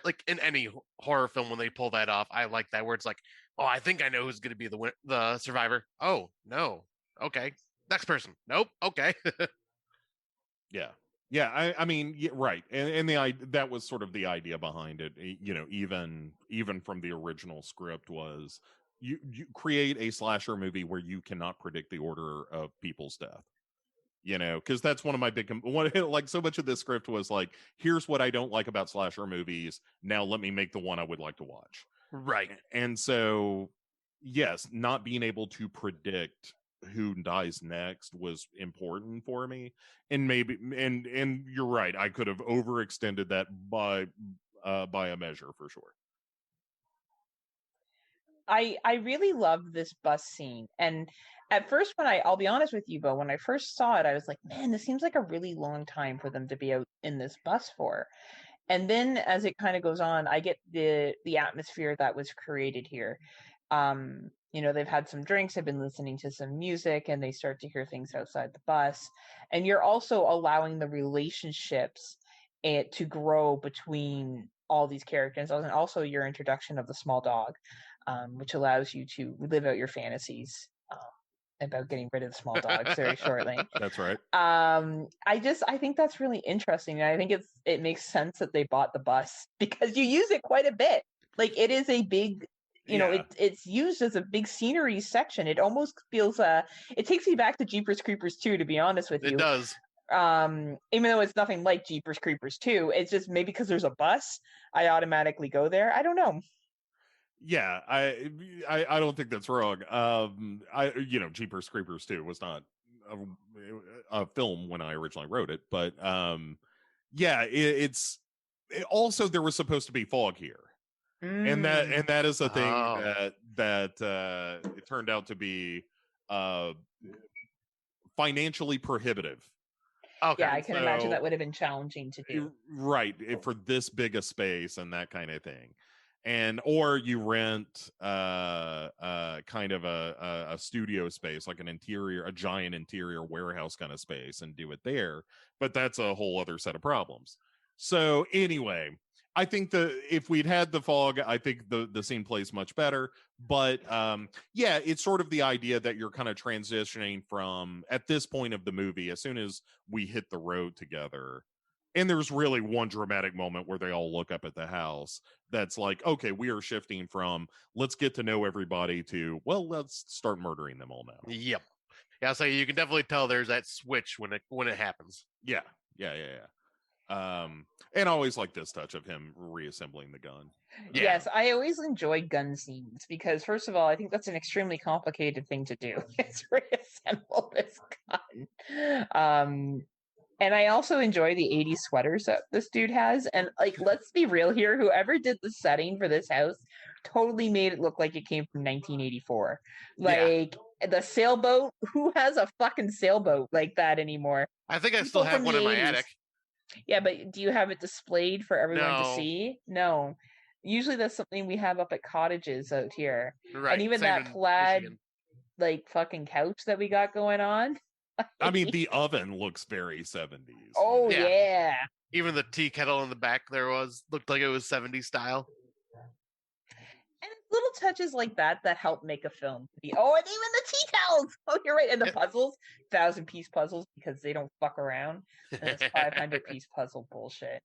Like in any horror film when they pull that off, I like that, where it's like, oh, I think I know who's gonna be the survivor. Oh no, okay, next person. Nope, okay. Yeah. I mean, right, and that was sort of the idea behind it. Even from the original script was you create a slasher movie where you cannot predict the order of people's death. Because that's one of my big like, so much of this script was like, here's what I don't like about slasher movies, now let me make the one I would like to watch. Right. And so, yes, not being able to predict who dies next was important for me. And maybe and you're right, I could have overextended that by a measure, for sure. I really loved this bus scene. And at first, I'll be honest with you, Bo, when I first saw it, I was like, man, this seems like a really long time for them to be out in this bus for. And then as it kind of goes on, I get the atmosphere that was created here. They've had some drinks, they've been listening to some music, and they start to hear things outside the bus. And you're also allowing the relationships to grow between all these characters, and also your introduction of the small dog, which allows you to live out your fantasies about getting rid of the small dogs very shortly. That's right. I think that's really interesting. And I think it makes sense that they bought the bus, because you use it quite a bit. Like, it is a big, it's used as a big scenery section. It almost feels, it takes me back to Jeepers Creepers 2, to be honest with you. It does. Even though it's nothing like Jeepers Creepers 2, it's just maybe because there's a bus, I automatically go there. I don't know. Yeah, I don't think that's wrong. Jeepers Creepers 2 was not a film when I originally wrote it, but it's also, there was supposed to be fog here, and that is a thing that it turned out to be financially prohibitive. Okay. Yeah, I can imagine that would have been challenging to do. Right, for this big a space and that kind of thing. Or you rent kind of a studio space, like a giant interior warehouse kind of space, and do it there. But that's a whole other set of problems. So anyway, I think if we'd had the fog, I think the scene plays much better. But it's sort of the idea that you're kind of transitioning from, at this point of the movie, as soon as we hit the road together. And there's really one dramatic moment where they all look up at the house. That's like, okay, we are shifting from let's get to know everybody to, well, let's start murdering them all now. Yep. Yeah, so you can definitely tell there's that switch when it happens. Yeah. And I always like this touch of him reassembling the gun. Yeah. Yes, I always enjoy gun scenes because, first of all, I think that's an extremely complicated thing to do. It's reassemble this gun. And I also enjoy the 80s sweaters that this dude has. And like, let's be real here, whoever did the setting for this house totally made it look like it came from 1984. Like the sailboat, who has a fucking sailboat like that anymore? I think I still have one in my attic. Yeah, but do you have it displayed for everyone to No. see? No. Usually that's something we have up at cottages out here. Right. And even same that in plaid, Michigan. like, fucking couch that we got going on. I mean, the oven looks very 70s. Oh, Yeah. yeah. Even the tea kettle in the back looked like it was 70s style. And little touches like that help make a film. And even the tea towels. Oh, you're right. And the puzzles, 1,000-piece puzzles, because they don't fuck around. And it's 500-piece puzzle bullshit.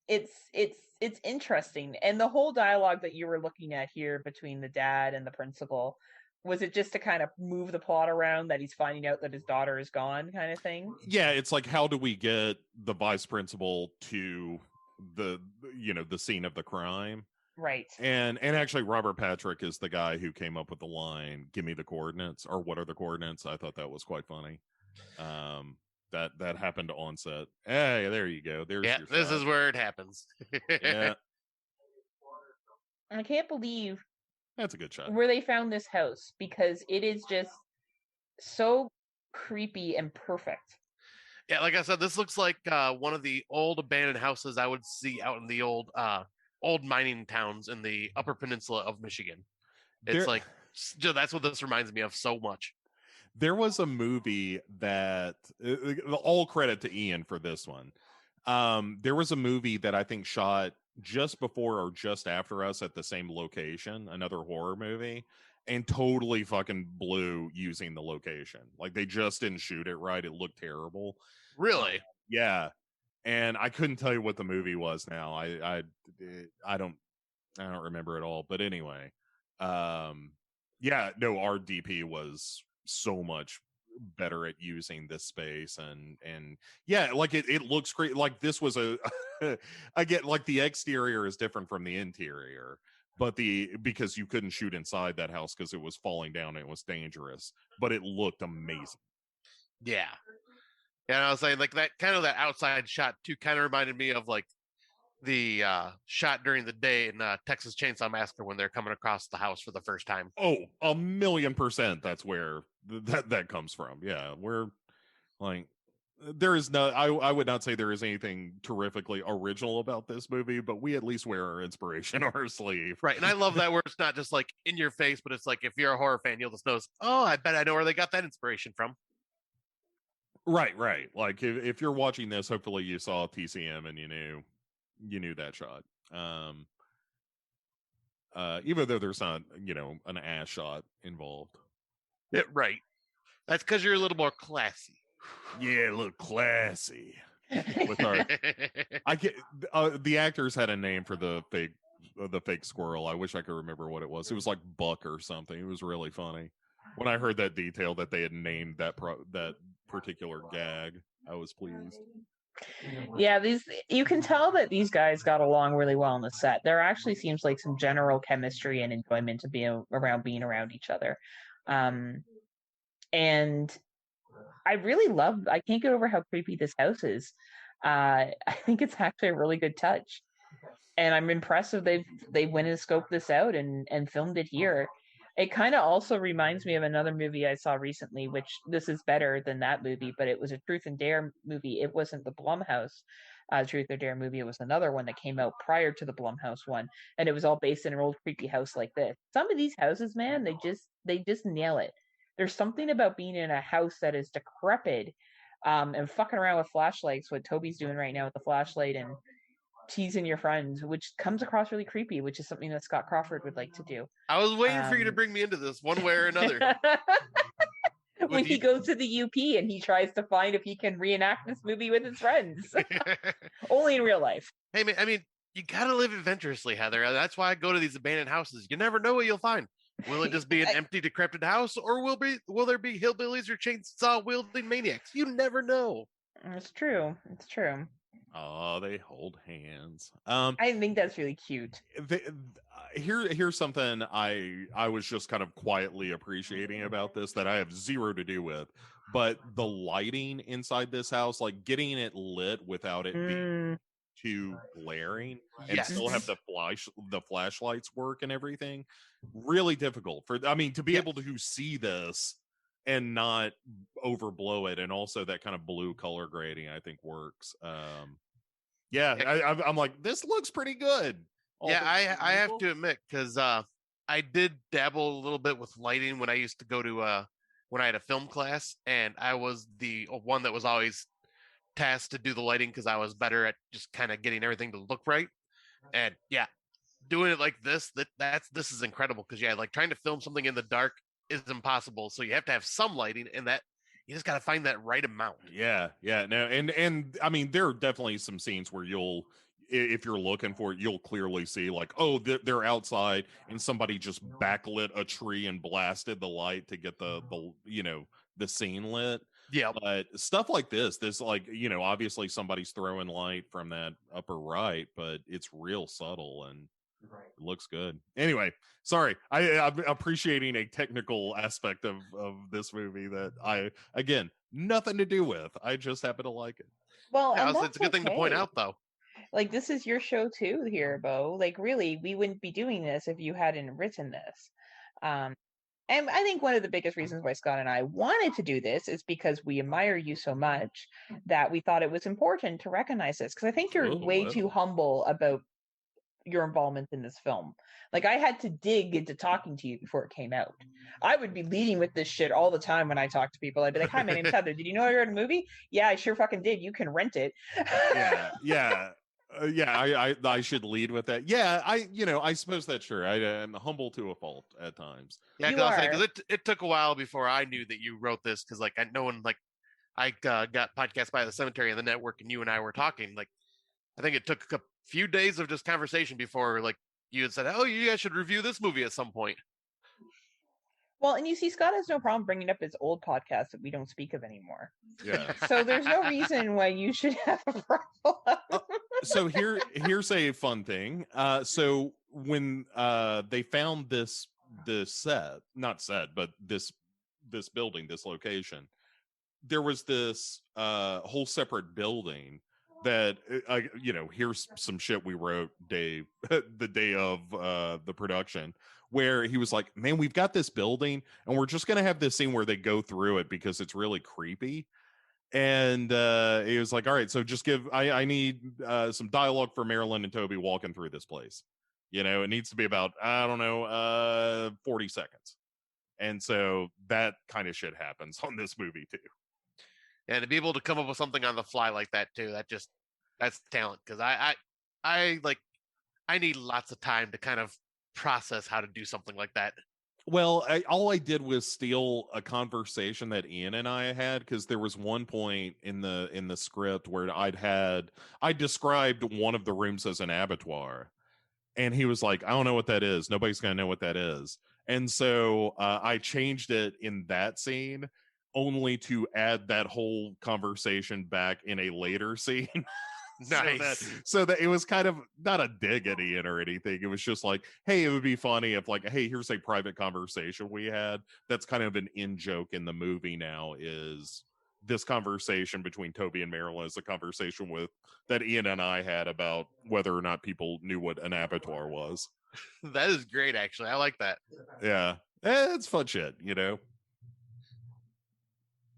It's interesting. And the whole dialogue that you were looking at here between the dad and the principal, was it just to kind of move the plot around that he's finding out that his daughter is gone kind of thing? Yeah, it's like, how do we get the vice principal to the scene of the crime? Right. And actually Robert Patrick is the guy who came up with the line, "Give me the coordinates," or "What are the coordinates?" I thought that was quite funny. That happened on set. Hey, there you go. There's your this shot. is where it happens. Yeah, I can't believe that's a good shot. where they found this house, because it is just so creepy and perfect. Yeah, like I said, this looks like one of the old abandoned houses I would see out in the old mining towns in the Upper Peninsula of Michigan. It's like, that's what this reminds me of so much. There was a movie that, all credit to Ian for this one. There was a movie that I think shot just before or just after us at the same location, another horror movie, and totally fucking blew using the location. Like, they just didn't shoot it right. It looked terrible. Really? Yeah. And I couldn't tell you what the movie was now. I don't remember at all. But anyway, yeah, no, our DP was so much better at using this space, and yeah, like it looks great. Like, this was I get, like, the exterior is different from the interior, but because you couldn't shoot inside that house because it was falling down and it was dangerous, but it looked amazing. Yeah. And I was saying, like, that outside shot too kind of reminded me of like the shot during the day in Texas Chainsaw Massacre when they're coming across the house for the first time. Oh, 1,000,000%. That's where that comes from. Yeah, we're like, there is no. I would not say there is anything terrifically original about this movie, but we at least wear our inspiration on our sleeve. Right, and I love that where it's not just like in your face, but it's like, if you're a horror fan, you'll just notice, oh, I bet I know where they got that inspiration from. Right. Like, if you're watching this, hopefully you saw TCM and you knew that shot. Even though there's not, an ass shot involved. Yeah, right. That's because you're a little more classy. Yeah, a little classy. With our, the actors had a name for the fake squirrel. I wish I could remember what it was. It was like Buck or something. It was really funny. When I heard that detail that they had named that particular gag, I was pleased. Yeah, you can tell that these guys got along really well on the set. There actually seems like some general chemistry and enjoyment to being around each other. And I can't get over how creepy this house is. I think it's actually a really good touch. And I'm impressed that they went and scoped this out and filmed it here. It kind of also reminds me of another movie I saw recently, which this is better than that movie, but it was a Truth and Dare movie. It wasn't the Blumhouse Truth or Dare movie. It was another one that came out prior to the Blumhouse one, and it was all based in an old creepy house like this. Some of these houses, man, they just nail it. There's something about being in a house that is decrepit and fucking around with flashlights, what Toby's doing right now with the flashlight, and teasing your friends, which comes across really creepy, which is something that Scott Crawford would like to do. I was waiting for you to bring me into this one way or another. When he goes to the UP and he tries to find if he can reenact this movie with his friends. Only in real life. Hey, man, I mean, you gotta live adventurously, Heather. That's why I go to these abandoned houses. You never know what you'll find. Will it just be an empty, decrepit house, or will there be hillbillies or chainsaw wielding maniacs? You never know. It's true. It's true. Oh, they hold hands. I think that's really cute. Here's something I was just kind of quietly appreciating about this that I have zero to do with, but the lighting inside this house, like getting it lit without it being too glaring and still have the flashlights work and everything, really difficult for, I mean, to be able to see this and not overblow it, and also that kind of blue color grading I think works. I'm like, this looks pretty good. I have to admit, because I did dabble a little bit with lighting when I used to go to when I had a film class, and I was the one that was always tasked to do the lighting because I was better at just kind of getting everything to look right. And yeah, doing it like this, this is incredible, because like trying to film something in the dark is impossible. So you have to have some lighting, and that you just got to find that right amount. No, and I mean, there are definitely some scenes where you'll, if you're looking for it, you'll clearly see like, oh, they're outside and somebody just backlit a tree and blasted the light to get the the scene lit. Yeah, but stuff like this like, obviously somebody's throwing light from that upper right, but it's real subtle and it looks good. Anyway, sorry, I'm appreciating a technical aspect of this movie that I, again, nothing to do with. I just happen to like it. Well, and it's a good thing to point out, though. Like, this is your show too here, Bo. Like, really, we wouldn't be doing this if you hadn't written this. And I think one of the biggest reasons why Scott and I wanted to do this is because we admire you so much that we thought it was important to recognize this. Because I think you're way too humble about your involvement in this film. Like, I had to dig into talking to you before it came out. I would be leading with this shit all the time when I talk to people. I'd be like, "Hi, my name's Heather. Did you know I wrote a movie? Yeah, I sure fucking did. You can rent it." I should lead with that. Yeah, I suppose that's true. I am humble to a fault at times. Yeah, because it took a while before I knew that you wrote this, because like no one, like I got Podcast by the Cemetery and the Network, and you and I were talking. Like, I think it took a few days of just conversation before like you had said, "Oh, you guys should review this movie at some point." Well, and you see, Scott has no problem bringing up his old podcast that we don't speak of anymore. Yeah. So there's no reason why you should have a problem. So here's a fun thing. So when they found this building, this location, there was this whole separate building that here's some shit we wrote, Dave, the day of the production, where he was like, man, we've got this building and we're just gonna have this scene where they go through it because it's really creepy. And he was like, all right, so just I need some dialogue for Marilyn and Toby walking through this place. It needs to be about, I don't know, 40 seconds. And so that kind of shit happens on this movie too. And to be able to come up with something on the fly like that too, that's talent. Because I need lots of time to kind of process how to do something like that. Well, all I did was steal a conversation that Ian and I had, because there was one point in the script where I described one of the rooms as an abattoir, and he was like, I don't know what that is. Nobody's gonna know what that is. And so I changed it in that scene only to add that whole conversation back in a later scene. Nice. So that it was kind of not a dig at Ian or anything. It was just like, hey, it would be funny if, like, hey, here's a private conversation we had. That's kind of an in joke in the movie now, is this conversation between Toby and Marilyn is a conversation that Ian and I had about whether or not people knew what an abattoir was. That is great, actually. I like that. Yeah. It's fun shit,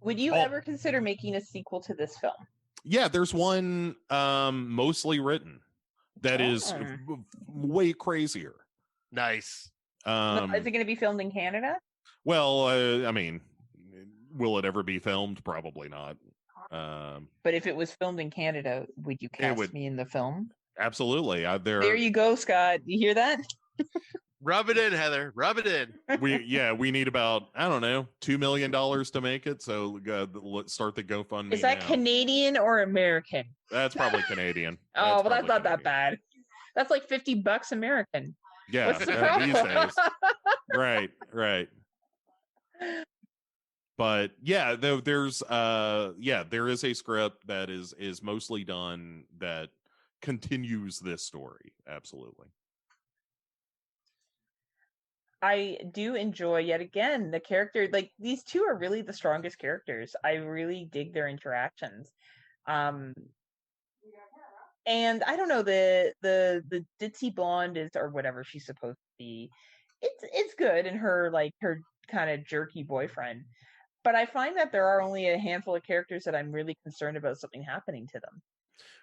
Would you ever consider making a sequel to this film? Yeah, there's one mostly written that is way crazier. Nice. Is it going to be filmed in Canada? Well, I mean, will it ever be filmed? Probably not. But if it was filmed in Canada, would you cast me in the film? Absolutely. There you go, Scott. You hear that? Rub it in, Heather. Rub it in. We need about, I don't know, $2 million to make it. So let's start the GoFundMe. Is that Canadian or American? That's probably Canadian. Well, that's not that bad. That's like $50 American. Yeah, What's the problem? These days. Right. But yeah, though there is a script that is mostly done that continues this story. Absolutely. I do enjoy, yet again, the character. Like, these two are really the strongest characters. I really dig their interactions. Um, and I don't know, the ditzy blonde is, or whatever she's supposed to be. It's good, and her kind of jerky boyfriend. But I find that there are only a handful of characters that I'm really concerned about something happening to them.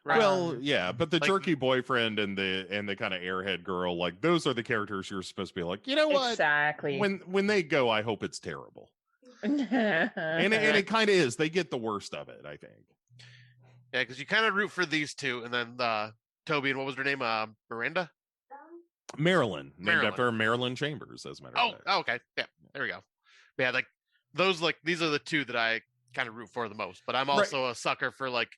Right. Well, yeah, but the jerky boyfriend and the kind of airhead girl, like, those are the characters you're supposed to be like, you know what? Exactly. When they go, I hope it's terrible. and it kind of is. They get the worst of it, I think. Yeah, because you kind of root for these two, and then Toby, and what was her name? Miranda? Marilyn, named after Marilyn Chambers, as a matter of fact. Oh, okay. Yeah, there we go. Yeah, like those, like, these are the two that I kind of root for the most. But I'm also a sucker for like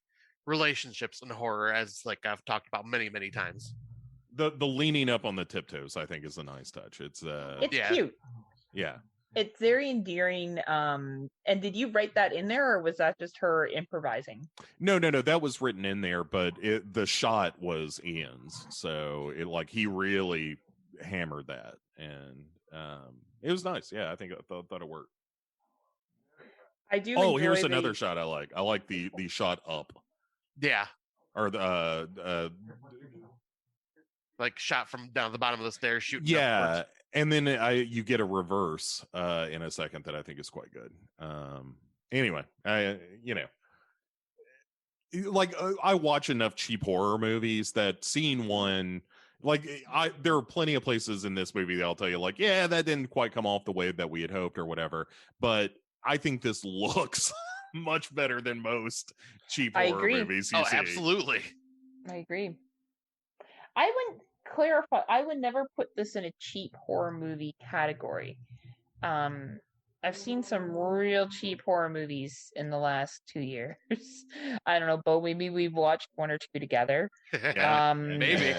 relationships in horror, as like I've talked about many, many times. The leaning up on the tiptoes, I think, is a nice touch. It's cute. Yeah. It's very endearing. And did you write that in there, or was that just her improvising? No, that was written in there, but the shot was Ian's, so he really hammered that, and it was nice. Yeah, I think I thought it worked. I do. Oh, here's another shot I like. I like the shot up. Yeah. Or the like shot from down the bottom of the stairs shooting. Yeah. Upwards. And then you get a reverse in a second that I think is quite good. Anyway, I watch enough cheap horror movies that seeing one, there are plenty of places in this movie that I'll tell you, like, yeah, that didn't quite come off the way that we had hoped or whatever. But I think this looks much better than most cheap horror movies you see. Absolutely. I agree. I wouldn't clarify. I would never put this in a cheap horror movie category. I've seen some real cheap horror movies in the last 2 years. I don't know, Bo, maybe we've watched one or two together. Maybe.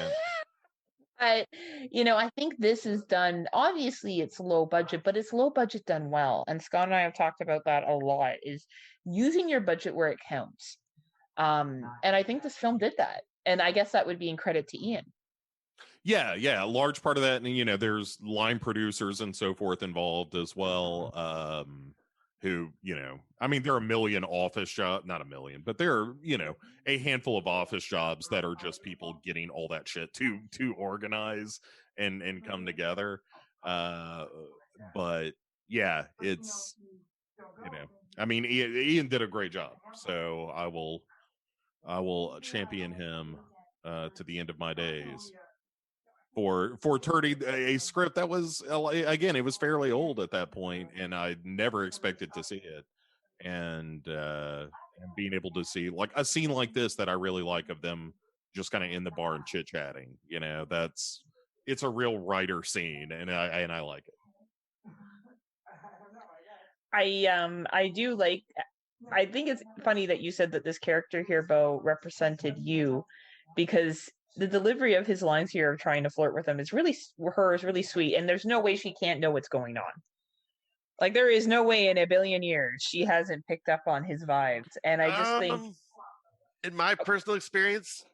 But, I think this is done, obviously it's low budget, but it's low budget done well. And Scott and I have talked about that a lot, is using your budget where it counts. And I think this film did that. And I guess that would be in credit to Ian. Yeah, a large part of that, and there's line producers and so forth involved as well, who, there are a million office jobs, not a million, but there are, a handful of office jobs that are just people getting all that shit to organize and come together. But yeah, it's, Ian did a great job, so I will champion him to the end of my days for turning a script that was, again, it was fairly old at that point, and I never expected to see it, and being able to see like a scene like this that I really like, of them just kind of in the bar and chit chatting. It's a real writer scene, and I like it. I do like. I think it's funny that you said that this character here, Bo, represented you, because the delivery of his lines here of trying to flirt with him is really sweet, and there's no way she can't know what's going on. Like, there is no way in a billion years she hasn't picked up on his vibes, and I just think, in my personal experience,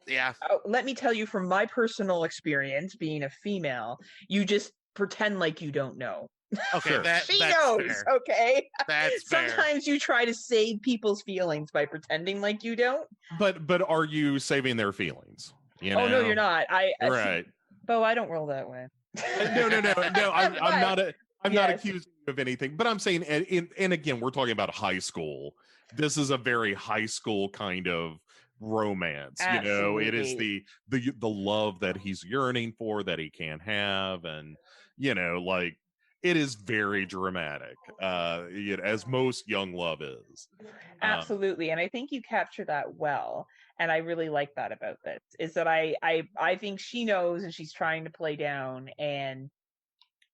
yeah. Let me tell you from my personal experience, being a female, you just pretend like you don't know. Okay, she knows. Fair. Okay, that's sometimes fair. you try to save people's feelings by pretending like you don't. But are you saving their feelings? Oh no, you're not. Right. Bo, I don't roll that way. No. I'm not accusing you of anything, but I'm saying, and again, we're talking about high school. This is a very high school kind of romance. Absolutely. It is the love that he's yearning for that he can't have, and it is very dramatic, as most young love is. Absolutely, and I think you capture that well, and I really like that about this, is that I think she knows, and she's trying to play down, and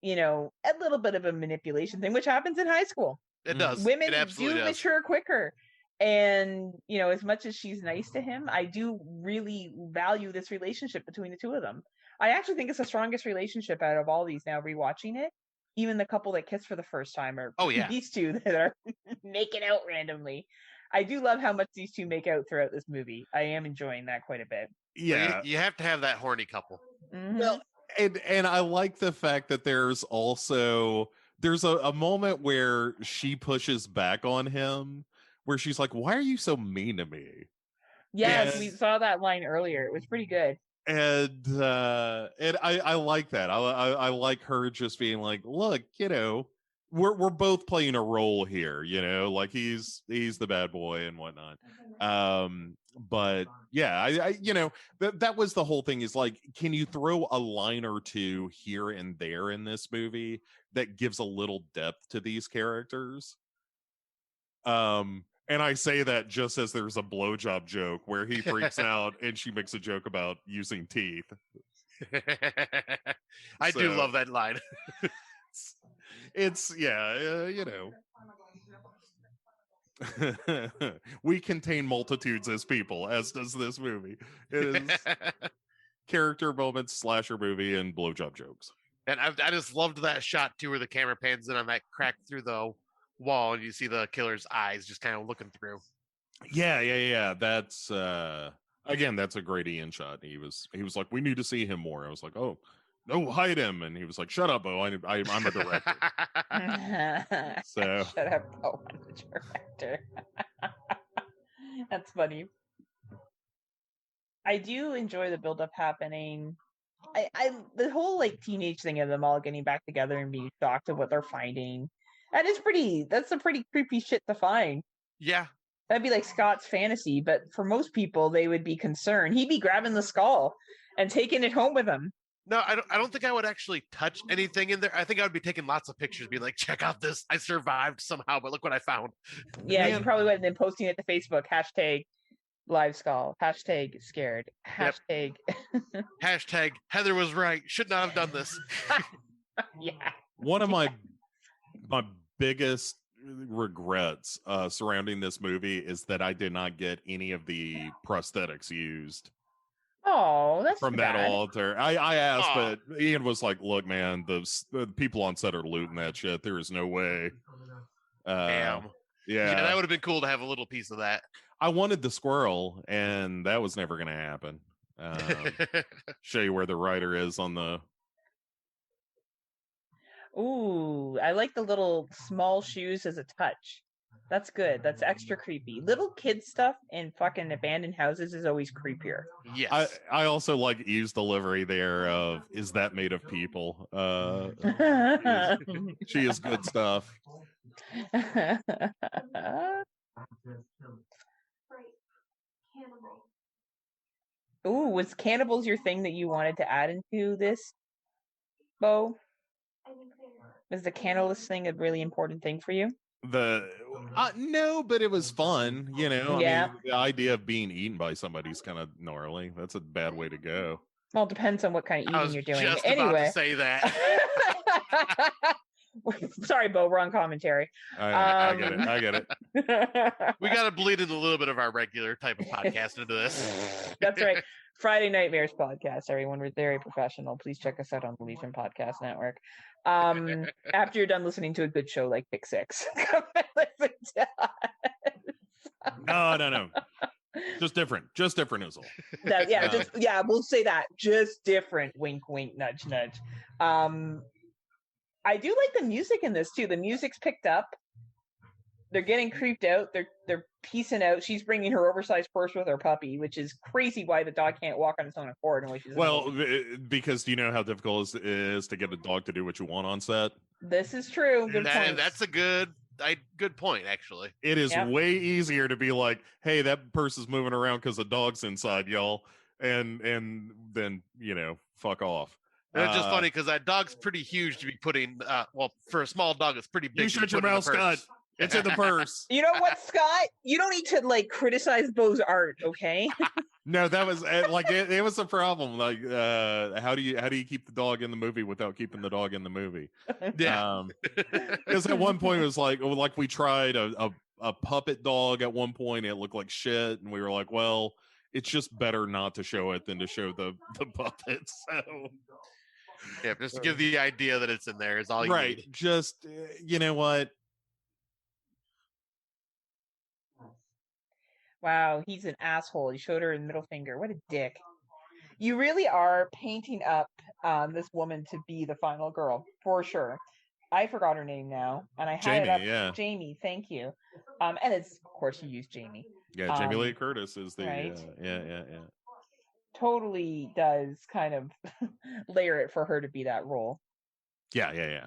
a little bit of a manipulation thing, which happens in high school. It does. Women do mature quicker, and as much as she's nice to him, I do really value this relationship between the two of them. I actually think it's the strongest relationship out of all these now, rewatching it. even the couple that kiss for the first time are these two that are making out randomly. I do love how much these two make out throughout this movie. I am enjoying that quite a bit. Yeah, well, you have to have that horny couple. Mm-hmm. Well, and I like the fact that there's a moment where she pushes back on him, where she's like, "Why are you so mean to me?" Yes, we saw that line earlier. It was pretty good. And I like that. I like her just being like, "Look, we're both playing a role here, like he's the bad boy and whatnot." But yeah, I that was the whole thing, is like, can you throw a line or two here and there in this movie that gives a little depth to these characters? And I say that just as there's a blowjob joke where he freaks out and she makes a joke about using teeth. I do love that line. It's we contain multitudes as people, as does this movie. It is character moments, slasher movie, and blowjob jokes. And I just loved that shot too, where the camera pans in on that crack through the wall and you see the killer's eyes just kind of looking through. Yeah. That's again, that's a great Ian shot. He was like, "We need to see him more." I was like, "Oh, no, hide him." And he was like, "Shut up, Bo. I'm a director." So shut up, Bo. I'm the director. That's funny. I do enjoy the build-up happening. I the whole like teenage thing of them all getting back together and being shocked at what they're finding. That's a pretty creepy shit to find. Yeah. That'd be like Scott's fantasy, but for most people, they would be concerned. He'd be grabbing the skull and taking it home with him. No, I don't think I would actually touch anything in there. I think I would be taking lots of pictures, be like, "Check out this. I survived somehow, but look what I found." Yeah, you probably would have been posting it to Facebook. #live skull. #scared. Yep. # Heather was right. Should not have done this. Yeah. One of my biggest regrets surrounding this movie is that I did not get any of the prosthetics used. Oh, that's from that altar. I asked, but Ian was like, "Look, man, the people on set are looting that shit. There is no way." Damn. Yeah, that would have been cool to have a little piece of that. I wanted the squirrel, and that was never going to happen. Show you where the writer is on the. Ooh, I like the little small shoes as a touch. That's good. That's extra creepy. Little kid stuff in fucking abandoned houses is always creepier. Yes. I also like Eve's delivery there of, "Is that made of people?" She is good stuff. Ooh, was cannibals your thing that you wanted to add into this, Bo? Is the cannibals thing a really important thing for you? No, but it was fun, Yeah. I mean, the idea of being eaten by somebody's kind of gnarly. That's a bad way to go. Well, it depends on what kind of eating you're doing. Just anyway, about to say that. Sorry, Bo, wrong commentary. I get it. We got to bleed in a little bit of our regular type of podcast into this. That's right. Friday Nightmares podcast, everyone. We're very professional. Please check us out on the Legion Podcast Network. After you're done listening to a good show like Pick Six, come and listen to us. No. Just different is all. We'll say that. Just different. Wink, wink, nudge, nudge. I do like the music in this too. The music's picked up. They're getting creeped out. They're piecing out. She's bringing her oversized purse with her puppy, which is crazy. Why the dog can't walk on its own accord? Because do you know how difficult it is to get a dog to do what you want on set? This is true. Good point. That's a good point, actually. It is way easier to be like, "Hey, that purse is moving around because the dog's inside, y'all," and then fuck off. It's just funny because that dog's pretty huge to be putting. For a small dog, it's pretty big. You shut your mouth, Scott. It's in the purse. You know what, Scott? You don't need to criticize Bo's art, okay? No, that was it was a problem. How do you keep the dog in the movie without keeping the dog in the movie? Yeah. Because at one point it was like we tried a puppet dog at one point. It looked like shit, and we were like, well, it's just better not to show it than to show the puppet. So Yeah, just to give the idea that it's in there is all you Right. need. Just, you know what? Wow, he's an asshole. He showed her his middle finger. What a dick. You really are painting up this woman to be the final girl, for sure. I forgot her name now, and I had it up. Yeah. Jamie, thank you. And it's, of course, you use Jamie. Yeah, Jamie Lee Curtis is the... right? Yeah. Totally does kind of layer it for her to be that role. Yeah.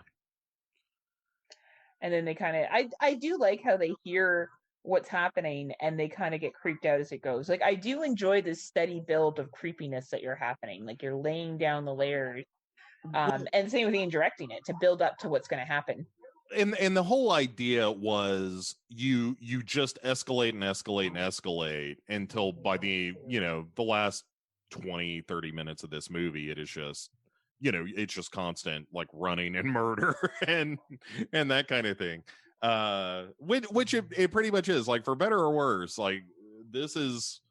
And then they kind of... I do like how they hear what's happening and they kind of get creeped out as it goes. Like, I do enjoy this steady build of creepiness that you're happening. Like, you're laying down the layers. And same with Ian directing it to build up to what's going to happen. And the whole idea was you just escalate until by the the last 20-30 minutes of this movie, it is just it's just constant like running and murder and that kind of thing, which it pretty much is. Like, for better or worse, like this is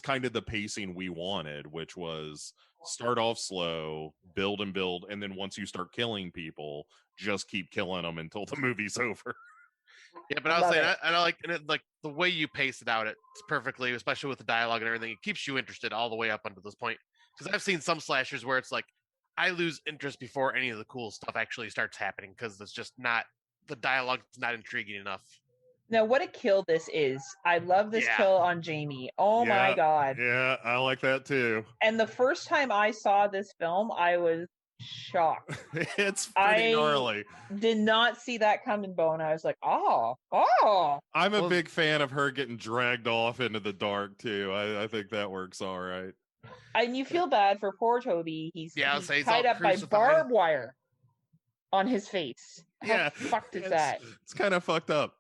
kind of the pacing we wanted, which was start off slow, build, and then once you start killing people, just keep killing them until the movie's over. Yeah, but I was saying, I like, and it, like the way you pace it out, it's perfectly, especially with the dialogue and everything. It keeps you interested all the way up until this point. Because I've seen some slashers where it's like I lose interest before any of the cool stuff actually starts happening because it's just not, the dialogue's not intriguing enough. Now, what a kill this is. I love this kill on Jamie. Oh my God. Yeah, I like that too. And the first time I saw this film, I was shocked. It's pretty gnarly. Did not see that coming, Bo, and I was like, oh. I'm a big fan of her getting dragged off into the dark too. I think that works all right. And you feel bad for poor Toby. He's tied up by barbed wire on his face. How fucked is that? It's kind of fucked up.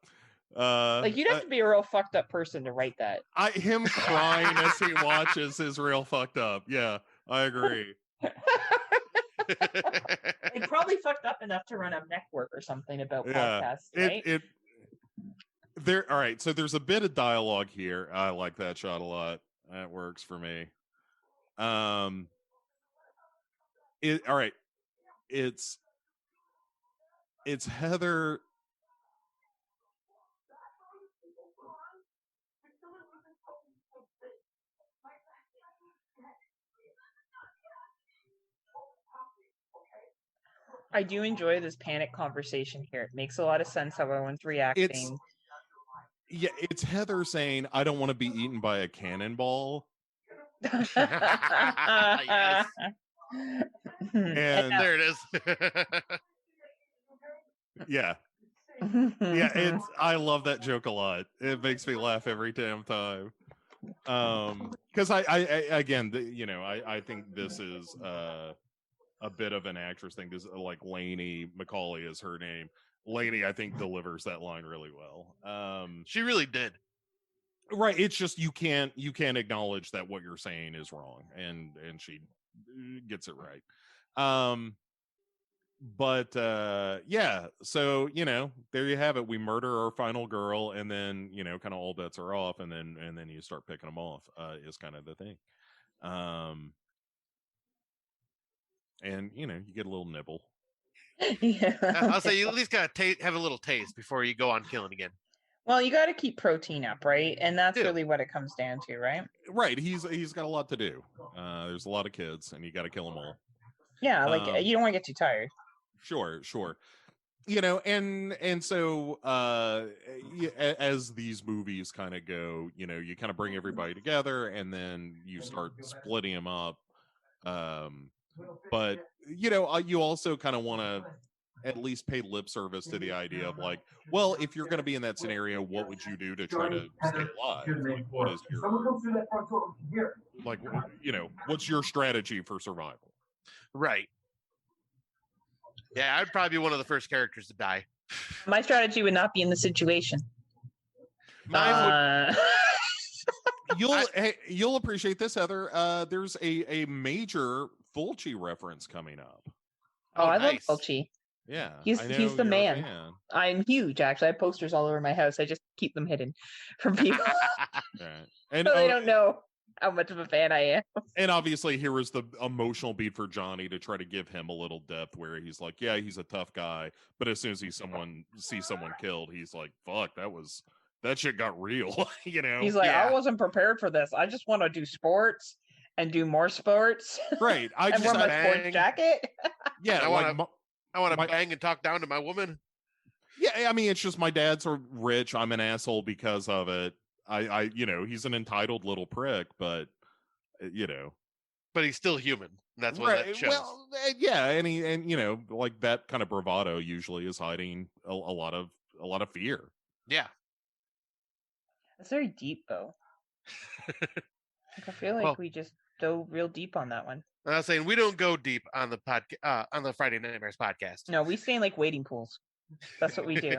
Like, you'd have to be a real fucked up person to write that. Him crying as he watches is real fucked up. Yeah, I agree. They probably fucked up enough to run a network or something about podcasts, right? All right, so there's a bit of dialogue here. I like that shot a lot. That works for me. All right. It's Heather. I do enjoy this panic conversation here. It makes a lot of sense how everyone's reacting. It's Heather saying, "I don't want to be eaten by a cannonball." Yes. And there it is. Yeah. I love that joke a lot. It makes me laugh every damn time. Because I think this is a bit of an actress thing. This, like, Lainey Macaulay is her name. Lainey, I think, delivers that line really well. She really did. Right. It's just you can't acknowledge that what you're saying is wrong, and she gets it right. But so there you have it. We murder our final girl, and then kind of all bets are off, and then you start picking them off. Is kind of the thing. And you get a little nibble. Yeah. I'll say you at least gotta have a little taste before you go on killing again. Well, you got to keep protein up, right? And that's really what it comes down to, right? Right. He's got a lot to do. There's a lot of kids, and you got to kill them all. Yeah, like you don't want to get too tired. Sure. And so as these movies kind of go, you kind of bring everybody together, and then you start splitting them up. But you also kind of want to at least pay lip service to the idea of, like, well, if you're going to be in that scenario, what would you do to try to stay alive? Like, what is your, like, what's your strategy for survival? Right. Yeah, I'd probably be one of the first characters to die. My strategy would not be in the situation. You'll appreciate this, Heather. There's a major Fulci reference coming up. Oh, I love Fulci. Yeah, he's the man. I'm huge, actually. I have posters all over my house. I just keep them hidden from people, right. And so they don't know. how much of a fan I am. And obviously here was the emotional beat for Johnny to try to give him a little depth where he's like, yeah, he's a tough guy, but as soon as sees someone killed, he's like, fuck, that shit got real. He's like, I wasn't prepared for this. I just want to do sports and do more sports. Right. And wear my sports jacket. Yeah, I want to bang and talk down to my woman. Yeah, I mean, it's just my dad's are rich. I'm an asshole because of it. I he's an entitled little prick, but but he's still human. That's what that shows. Well, yeah, and like that kind of bravado usually is hiding a lot of fear. Yeah, it's very deep though. I feel like we just dove real deep on that one. I was saying we don't go deep on the on the Friday Nightmares podcast. No, we stay in like wading pools. That's what we do.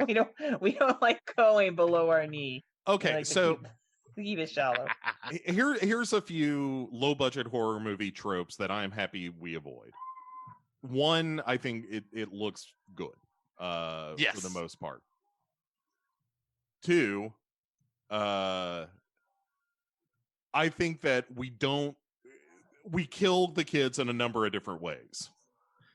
we don't like going below our knee. Okay, like so keep it shallow. Here's a few low budget horror movie tropes that I'm happy we avoid. One, I think it looks good. Yes. For the most part. Two, I think that we killed the kids in a number of different ways.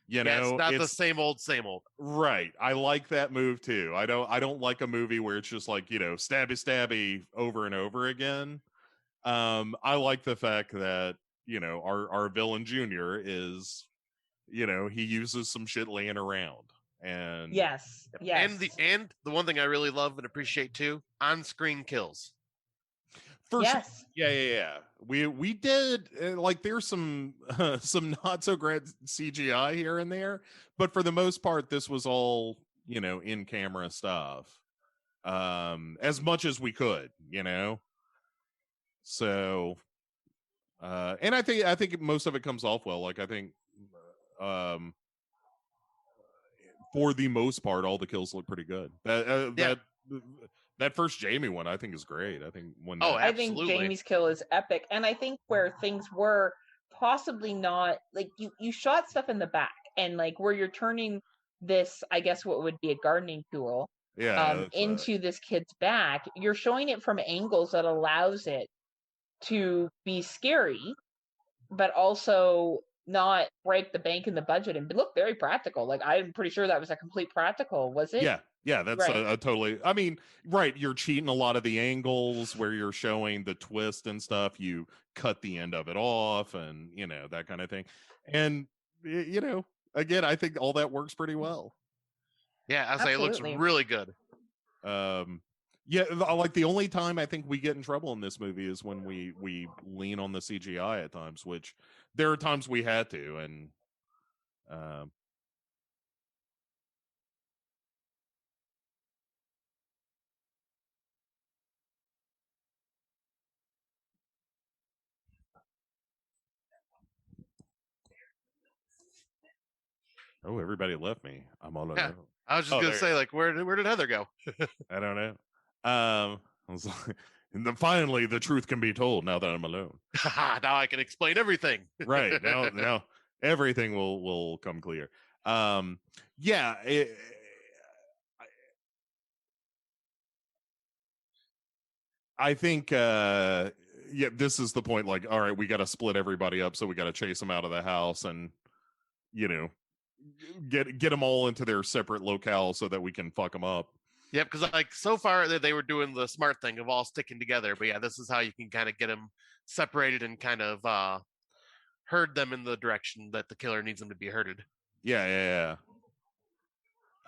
It's not the same old. Right. I like that move too. I don't like a movie where it's just like, stabby over and over again. I like the fact that, our villain Junior is, he uses some shit laying around. And yes. And the one thing I really love and appreciate too, on-screen kills. Yes. Yeah. We did like there's some not so great CGI here and there, but for the most part, this was all in camera stuff, as much as we could, So, and I think most of it comes off well. Like I think, for the most part, all the kills look pretty good. That first Jamie one, I think, is great. I think I think Jamie's kill is epic, and I think where things were possibly not like you shot stuff in the back, and like where you're turning this, I guess what would be a gardening tool, into this kid's back, you're showing it from angles that allows it to be scary, but also not break the bank in the budget and look very practical. Like I'm pretty sure that was a complete practical, was it? Yeah, that's right. a totally. I mean, right? You're cheating a lot of the angles where you're showing the twist and stuff. You cut the end of it off, and that kind of thing. And again, I think all that works pretty well. Yeah, I say it looks really good. Yeah, like the only time I think we get in trouble in this movie is when we lean on the CGI at times, which there are times we had to, and oh, everybody left me. I'm all alone. I was just gonna say, like, where did Heather go? I don't know. I was like, and finally, the truth can be told now that I'm alone. Now I can explain everything. Right now, everything will come clear. Yeah. I think. Yeah, this is the point. Like, all right, we got to split everybody up, so we got to chase them out of the house, and get them all into their separate locale so that we can fuck them up. Yep, because like so far they were doing the smart thing of all sticking together, but yeah, this is how you can kind of get them separated and kind of herd them in the direction that the killer needs them to be herded. Yeah.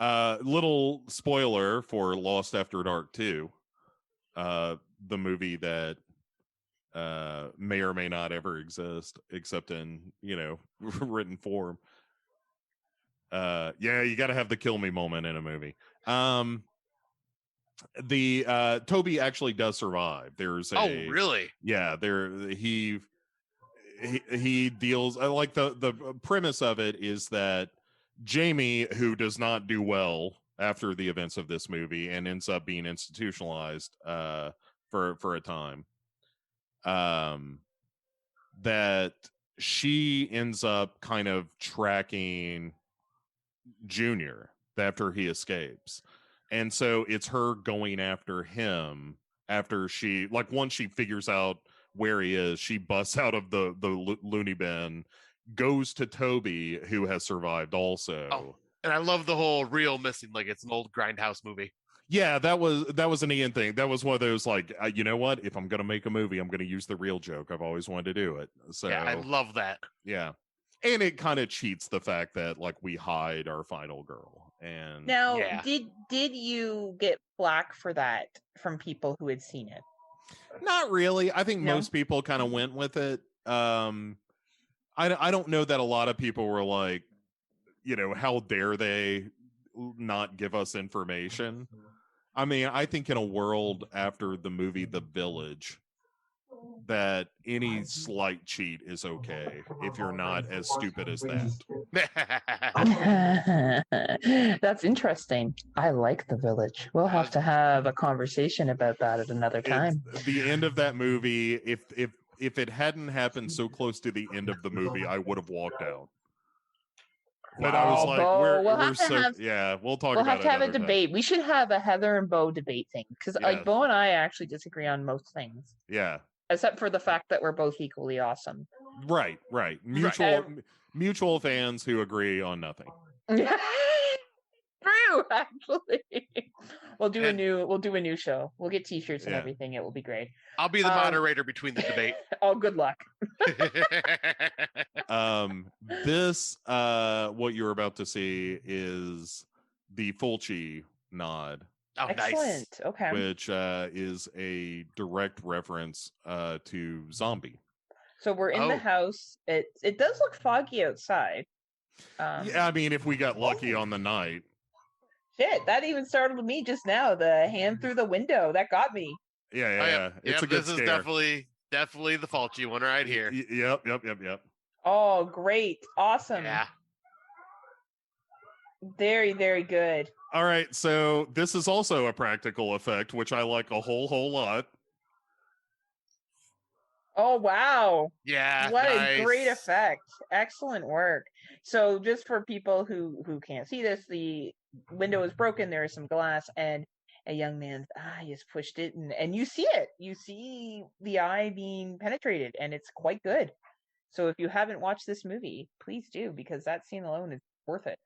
Little spoiler for Lost After Dark 2, the movie that may or may not ever exist except in written form. Yeah, you got to have the kill me moment in a movie. The Toby actually does survive. There's really? Yeah, he deals. I like the premise of it is that Jamie, who does not do well after the events of this movie and ends up being institutionalized for a time, that she ends up kind of tracking Junior after he escapes, and so it's her going after him after she once she figures out where he is. She busts out of the loony bin, goes to Toby, who has survived also. Oh, and I love the whole reel missing, like it's an old Grindhouse movie. Yeah, that was an Ian thing. That was one of those like, you know what? If I'm gonna make a movie, I'm gonna use the real joke. I've always wanted to do it. So yeah, I love that. Yeah, and it kind of cheats the fact that like we hide our final girl. And Now, yeah. did you get flack for that from people who had seen it? Not really. I think most people kind of went with it. I don't know that a lot of people were like, you know, how dare they not give us information? I mean, I think in a world after the movie The Village, that any slight cheat is okay if you're not as stupid as that. That's interesting. I like The Village. We'll have to have a conversation about that at another time. The end of that movie, if it hadn't happened so close to the end of the movie, I would have walked out. But I was like, we'll talk we'll about it. We'll have to have a time. debate. We should have a Heather and Bo debate thing, because like Bo and I actually disagree on most things. Yeah. Except for the fact that we're both equally awesome. Right. Mutual fans who agree on nothing. True, actually. We'll do a new show. We'll get t-shirts and everything. It will be great. I'll be the moderator between the debate. Oh, good luck. This what you're about to see is the Fulci nod. Oh, excellent. Nice. Okay. Which is a direct reference to Zombie. So we're in the house. It does look foggy outside. Yeah, I mean, if we got lucky on the night. Shit, that even startled me just now. The hand through the window, that got me. Yeah. It's a good scare. This is definitely the Fulci one right here. Yep. Oh, great. Awesome. Yeah. Very, very good. All right, so this is also a practical effect, which I like a whole lot. Oh, wow. Yeah. What a great effect. Excellent work. So just for people who can't see this, the window is broken. There is some glass, and a young man's eye is pushed in, and you see it. You see the eye being penetrated, and it's quite good. So if you haven't watched this movie, please do, because that scene alone is worth it.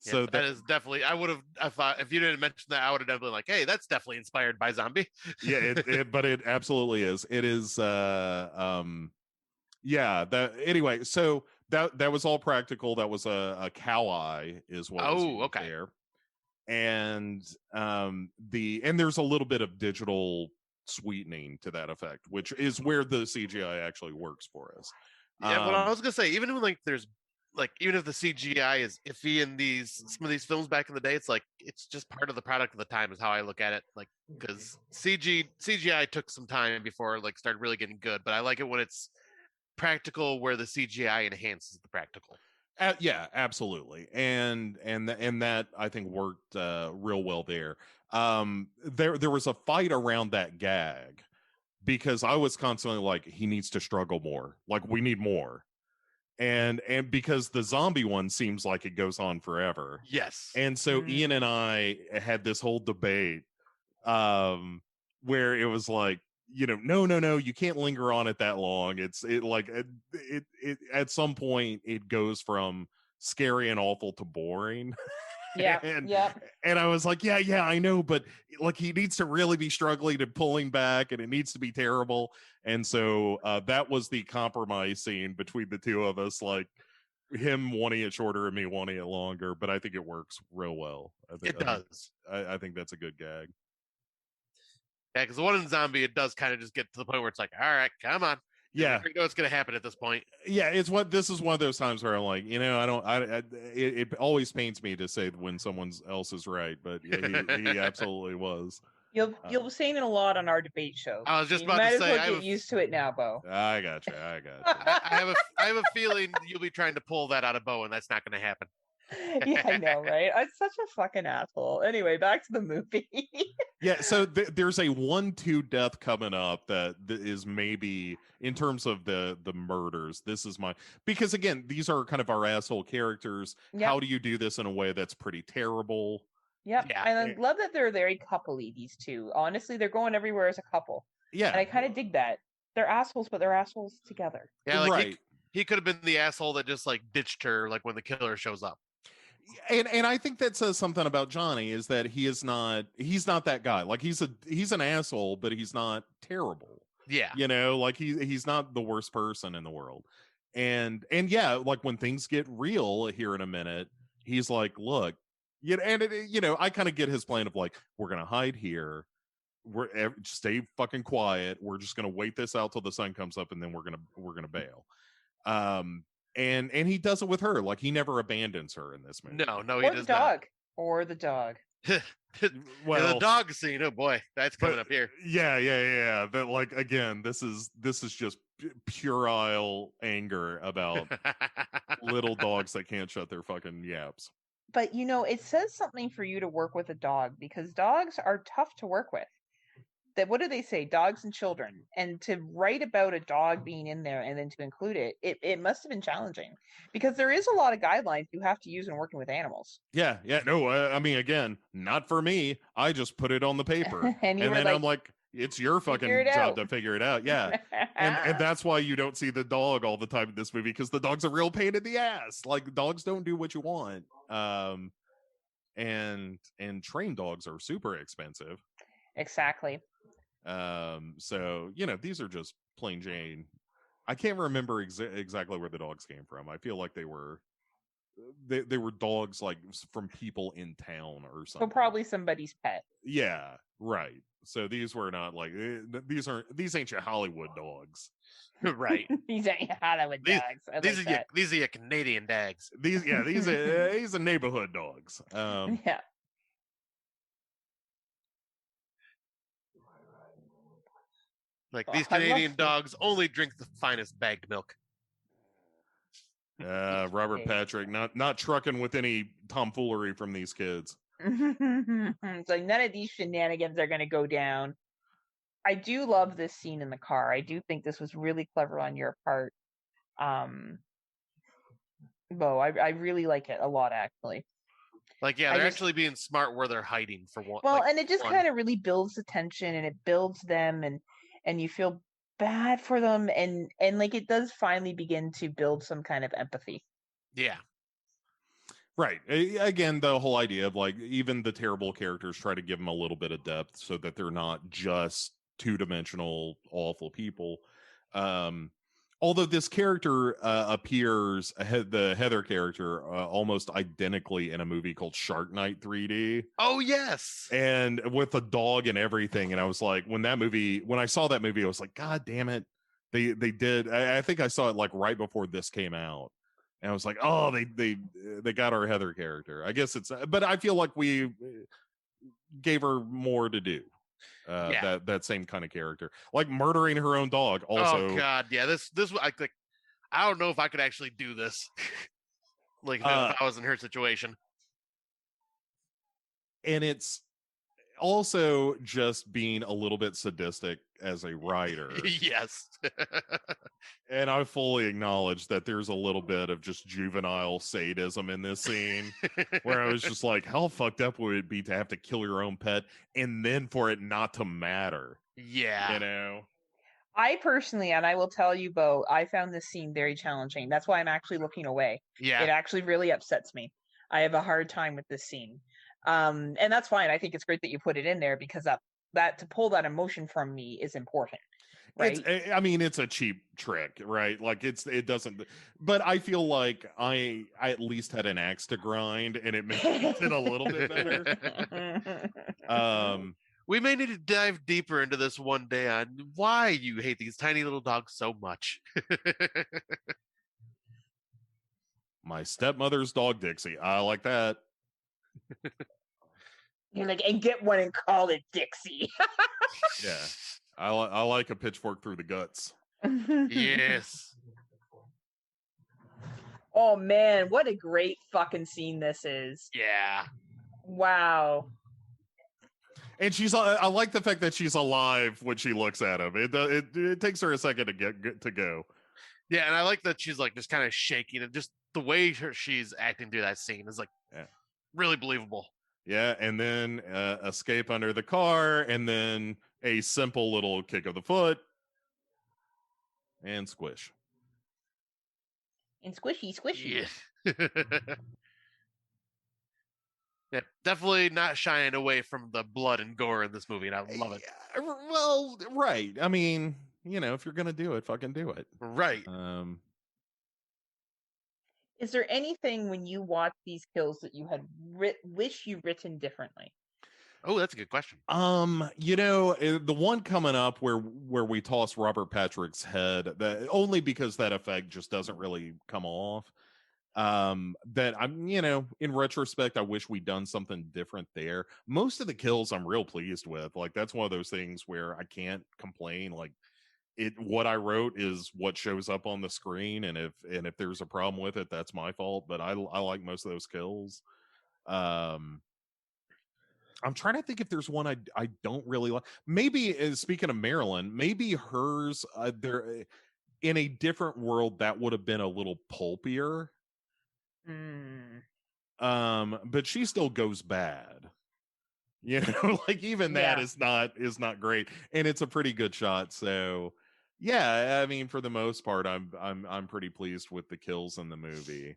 So that is definitely. I thought if you didn't mention that, I would have definitely like, hey, that's definitely inspired by Zombie. Yeah, but it absolutely is. It is. Yeah. That anyway. So that was all practical. That was a cow eye, is what. Oh, okay. There. And there's a little bit of digital sweetening to that effect, which is where the CGI actually works for us. Yeah, but I was gonna say, even when even if the CGI is iffy in some of these films back in the day, it's like it's just part of the product of the time is how I look at it. Like, because CGI took some time before started really getting good, but I like it when it's practical where the CGI enhances the practical. Yeah, absolutely, and that I think worked real well there. There was a fight around that gag because I was constantly like, he needs to struggle more. Like, we need more. And because the zombie one seems like it goes on forever. Yes. And so Ian and I had this whole debate where it was like, no, you can't linger on it that long. It at some point it goes from scary and awful to boring. Yeah. And I was like, yeah, I know, but like he needs to really be struggling and pulling back, and it needs to be terrible. And so that was the compromise scene between the two of us, like him wanting it shorter and me wanting it longer. But I think it works real well. It does. I think that's a good gag. Yeah, because the one in Zombie, it does kind of just get to the point where it's like, all right, come on. Yeah, you know what's going to happen at this point. Yeah, this is one of those times where I'm like, it always pains me to say when someone else is right, but yeah, he absolutely was. You'll be saying it a lot on our debate show. I was just about to say, I get used to it now, Bo. I got you. I have a feeling you'll be trying to pull that out of Bo, and that's not going to happen. Yeah, I know, right? I'm such a fucking asshole. Anyway, back to the movie. Yeah, so there's a 1-2 death coming up that is maybe in terms of the murders. This is because again, these are kind of our asshole characters. Yep. How do you do this in a way that's pretty terrible? Yep. Yeah, and I love that they're very coupley. These two, honestly, they're going everywhere as a couple. Yeah, and I kind of dig that. They're assholes, but they're assholes together. Yeah, like right. he could have been the asshole that just like ditched her like when the killer shows up. And I think that says something about Johnny, is that he's not that guy. Like he's an asshole, but he's not terrible. Yeah. You know, like he's not the worst person in the world. And yeah, like when things get real here in a minute, he's like, look, I kind of get his plan of like, we're going to hide here. Stay fucking quiet. We're just going to wait this out till the sun comes up, and then we're going to bail. And he does it with her. Like he never abandons her in this movie. No, he does not. Or the dog. Well, the dog scene. Oh boy, that's coming up here. Yeah. But like again, this is just puerile anger about little dogs that can't shut their fucking yaps. But it says something for you to work with a dog, because dogs are tough to work with. That, what do they say? Dogs and children. And to write about a dog being in there and then to include it must have been challenging, because there is a lot of guidelines you have to use when working with animals. Yeah. No, I mean, again, not for me. I just put it on the paper, and then like, I'm like, it's your fucking job to figure it out. Yeah. and that's why you don't see the dog all the time in this movie, because the dog's a real pain in the ass. Like dogs don't do what you want. And trained dogs are super expensive. Exactly. So these are just plain Jane. I can't remember exactly where the dogs came from. I feel like they were dogs like from people in town or something. So probably somebody's pet. Yeah, right. So these were not like these ain't your Hollywood dogs. Right. These ain't Hollywood dogs. These are your Canadian dogs. These are neighborhood dogs. Yeah. Like these Canadian dogs only drink the finest bagged milk. Robert Patrick not trucking with any tomfoolery from these kids. So none of these shenanigans are going to go down. I do love this scene in the car. I do think this was really clever on your part, Bo. I really like it a lot, actually. Like, yeah, they're actually being smart where they're hiding for one. Well, and it just kind of really builds the tension, and it builds them, and you feel bad for them, and like it does finally begin to build some kind of empathy. Yeah. Right. Again, the whole idea of like even the terrible characters try to give them a little bit of depth so that they're not just two-dimensional awful people. Although this character appears, the Heather character, almost identically in a movie called Shark Night 3D. Oh, yes. And with a dog and everything. And I was like, when I saw that movie, I was like, God damn it. They did. I think I saw it like right before this came out. And I was like, oh, they got our Heather character. I guess but I feel like we gave her more to do. That same kind of character, like murdering her own dog. Also, oh god, yeah. This I don't know if I could actually do this. Like if I was in her situation. And it's also just being a little bit sadistic as a writer. Yes. And I fully acknowledge that there's a little bit of just juvenile sadism in this scene, where I was just like, how fucked up would it be to have to kill your own pet and then for it not to matter? Yeah. I personally, and I will tell you, Bo, I found this scene very challenging. That's why I'm actually looking away. Yeah. It actually really upsets me. I have a hard time with this scene. And that's fine. I think it's great that you put it in there, because that to pull that emotion from me is important. Right? It's a cheap trick, right? Like it doesn't, but I feel like I at least had an axe to grind, and it makes it a little bit better. We may need to dive deeper into this one day on why you hate these tiny little dogs so much. My stepmother's dog, Dixie. I like that. You're like, and get one and call it Dixie. Yeah. I like a pitchfork through the guts. Yes. Oh man, what a great fucking scene this is. Yeah. Wow. And I like the fact that she's alive when she looks at him. It takes her a second to go. Yeah, and I like that she's like just kind of shaking, and just the way she's acting through that scene is like really believable. Yeah, and then escape under the car, and then a simple little kick of the foot. And Squish. And squishy. Yeah. Yeah, definitely not shying away from the blood and gore in this movie, and I love it. Well, right. I mean, if you're gonna do it, fucking do it. Right. Is there anything when you watch these kills that you had wish you written differently? Oh, that's a good question. The one coming up where we toss Robert Patrick's head, that only because that effect just doesn't really come off. That I'm, in retrospect, I wish we'd done something different there. Most of the kills I'm real pleased with. Like, that's one of those things where I can't complain. Like, what I wrote is what shows up on the screen, and if there's a problem with it, that's my fault. But I like most of those kills. I'm trying to think if there's one I don't really like. Maybe, speaking of Marilyn, maybe hers there in a different world that would have been a little pulpier. But she still goes bad. Like, even that is not great, and it's a pretty good shot. So yeah, I mean, for the most part, I'm pretty pleased with the kills in the movie.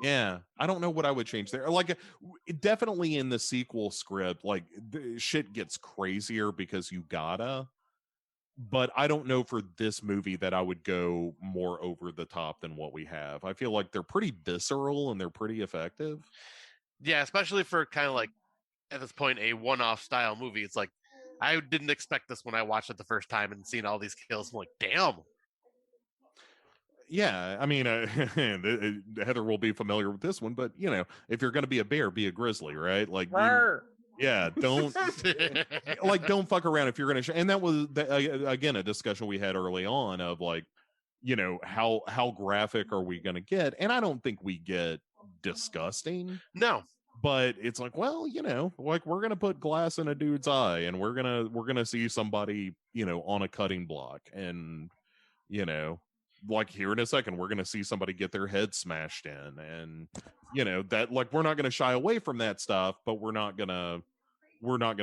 Yeah, I don't know what I would change there. Like, definitely in the sequel script, like, the shit gets crazier because you gotta. But I don't know for this movie that I would go more over the top than what we have. I feel like they're pretty visceral and they're pretty effective. Yeah, especially for kind of like, at this point, a one-off style movie. It's like, I didn't expect this when I watched it the first time and seen all these kills. I'm like, damn. Yeah, I mean, Heather will be familiar with this one, but if you're going to be a bear, be a grizzly, right? Like, yeah, don't don't fuck around if you're going to. And that was again a discussion we had early on of like, how graphic are we going to get? And I don't think we get disgusting. No, but it's like, well, like, we're gonna put glass in a dude's eye, and we're gonna see somebody, on a cutting block, and like, here in a second, we're gonna see somebody get their head smashed in, and that, like, we're not gonna shy away from that stuff, but we're not gonna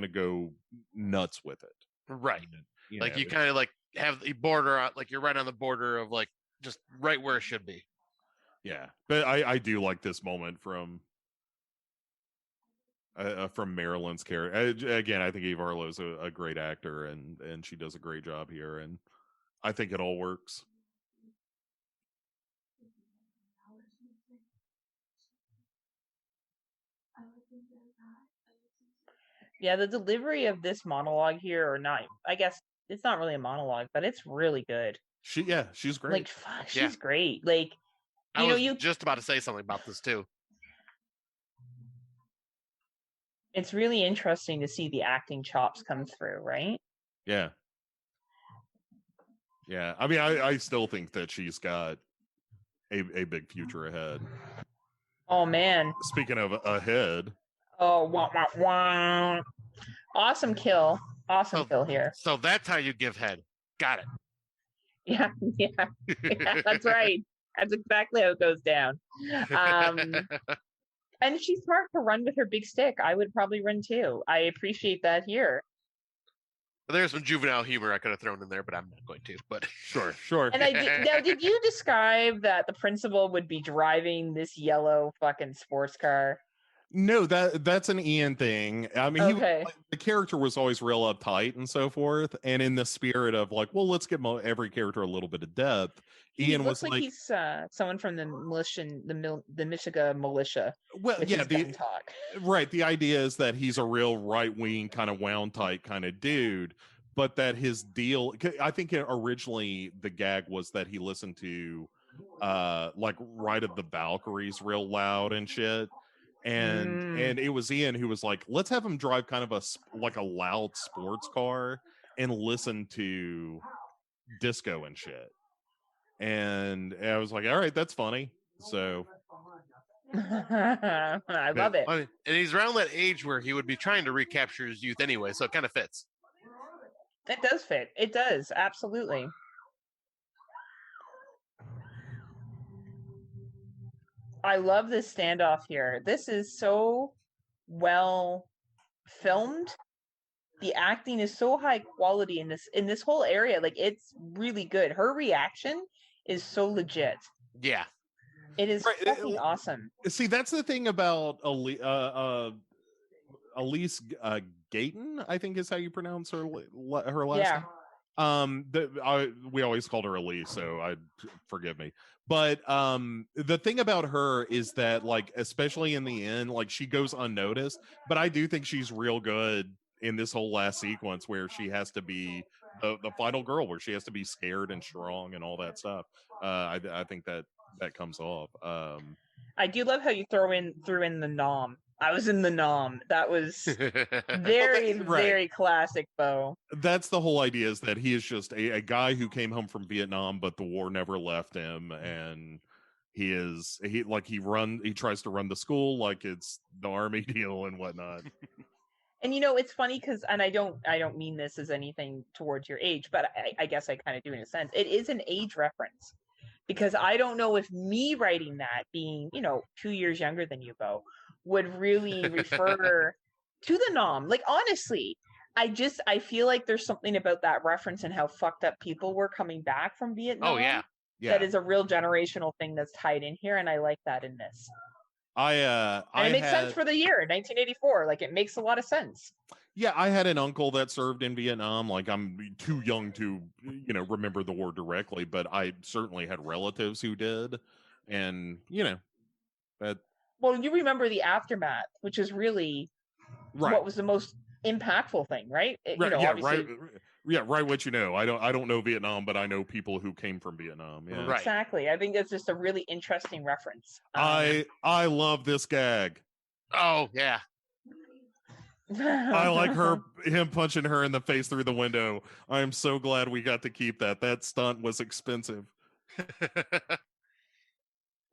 go nuts with it, right? Like, you kind of like have the border, like you're right on the border of like just right where it should be. Yeah, but I do like this moment from Marilyn's character. Again, I think Eve Arlo's a great actor, and she does a great job here, and I think it all works. Yeah, the delivery of this monologue here, or not, I guess it's not really a monologue, but it's really good. She's great. Like, fuck, she's great. Like, I was just about to say something about this too. It's really interesting to see the acting chops come through, right? Yeah. Yeah. I mean, I still think that she's got a big future ahead. Oh, man. Speaking of ahead. Oh, wah, wah, wah. Awesome kill. Awesome kill here. So that's how you give head. Got it. Yeah, that's right. That's exactly how it goes down. And she's smart to run with her big stick. I would probably run too. I appreciate that here. There's some juvenile humor I could have thrown in there, but I'm not going to. But sure. And now, did you describe that the principal would be driving this yellow fucking sports car? No, that's an Ian thing. I mean, the character was always real uptight and so forth, and in the spirit of like, well, let's give every character a little bit of depth. Ian looks like he's someone from the militia, the Michigan militia. Well, yeah, right. The idea is that he's a real right-wing kind of wound tight kind of dude, but that his deal, I think originally the gag was that he listened to like Ride of the Valkyries real loud and shit. And it was Ian who was like, let's have him drive kind of a loud sports car and listen to disco and shit. And I was like, all right, that's funny. So I love it. And he's around that age where he would be trying to recapture his youth anyway, so it kind of fits. It does fit. It does, absolutely. I love this standoff here. This is so well filmed. the acting is so high quality in this whole area. Like, it's really good. Her reaction is so legit. Yeah. It is fucking awesome. See, that's the thing about Elise Gayton, I think is how you pronounce her last name. We always called her Elise, so forgive me. But the thing about her is that, like, especially in the end, like, she goes unnoticed. But I do think she's real good in this whole last sequence where she has to be the final girl, where she has to be scared and strong and all that stuff. I think that comes off. I do love how you threw in the nom. I was in the nom. That was very, very classic, Bo. That's the whole idea, is that he is just a guy who came home from Vietnam, but the war never left him, and he tries to run the school like it's the army deal and whatnot. And it's funny because, and I don't mean this as anything towards your age, but I guess I kind of do in a sense. It is an age reference, because I don't know if me writing that, being 2 years younger than you, Bo, would really refer to the nom. Like, honestly, I feel like there's something about that reference and how fucked up people were coming back from Vietnam. Oh yeah. That is a real generational thing that's tied in here, and I like that in this. And it makes sense for the year 1984. Like, it makes a lot of sense. Yeah, I had an uncle that served in Vietnam. Like, I'm too young to, remember the war directly, but I certainly had relatives who did, and that. Well, you remember the aftermath, which is really what was the most impactful thing, right? Right. What I don't know Vietnam, but I know people who came from Vietnam. Yeah, right. Exactly. I think that's just a really interesting reference. I love this gag. Oh yeah. I like him punching her in the face through the window. I am so glad we got to keep that. That stunt was expensive.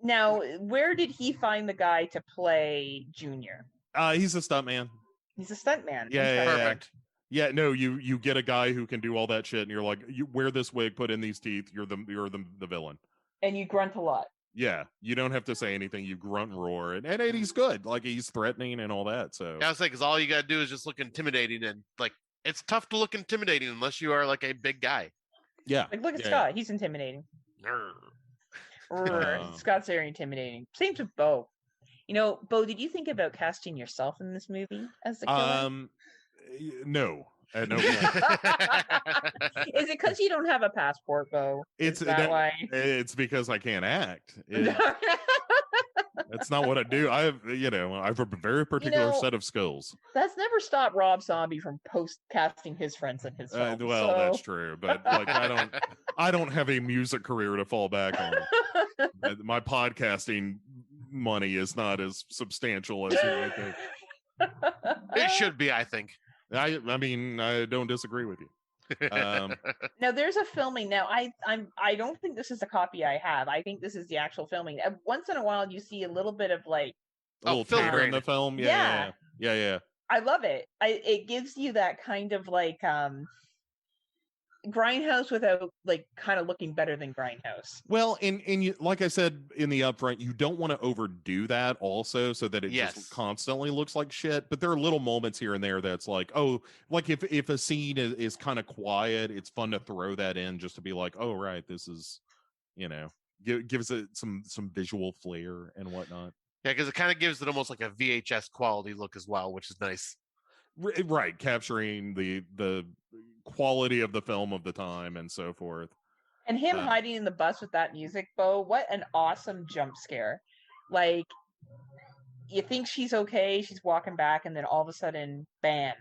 Now, where did he find the guy to play Junior? He's a stuntman. He's a stuntman. Yeah, perfect. Yeah, no, you get a guy who can do all that shit, and you're like, you wear this wig, put in these teeth, you're the villain. And you grunt a lot. Yeah, you don't have to say anything. You grunt and roar, and he's good. Like, he's threatening and all that. So I was saying, because all you gotta do is just look intimidating, and like, it's tough to look intimidating unless you are like a big guy. Yeah, like, look at Scott. He's intimidating. Scott's very intimidating. Same to Bo. Bo, did you think about casting yourself in this movie as the killer? No. No. Is it because you don't have a passport, Bo? Is that why? It's because I can't act. That's not what I do. I have a very particular set of skills. That's never stopped Rob Zombie from casting his friends in his films. That's true, but like, I don't have a music career to fall back on. My podcasting money is not as substantial as you might think. It should be, I think. I mean, I don't disagree with you. Now, there's a filming. Now, I don't think this is a copy I have. I think this is the actual filming. Once in a while, you see a little bit of like a little theater in the film. Yeah. I love it. It gives you that kind of like Grindhouse without like kind of looking better than Grindhouse. Well, and you, like I said in the upfront, you don't want to overdo that also, so that it just constantly looks like shit. But there are little moments here and there that's like, oh, like if a scene is kind of quiet, it's fun to throw that in just to be like, oh right, this is, gives it some visual flair and whatnot. Yeah, because it kind of gives it almost like a VHS quality look as well, which is nice. Right, capturing the quality of the film of the time and so forth. And him hiding in the bus with that music, Bo, what an awesome jump scare. Like, you think she's okay, she's walking back, and then all of a sudden, bam.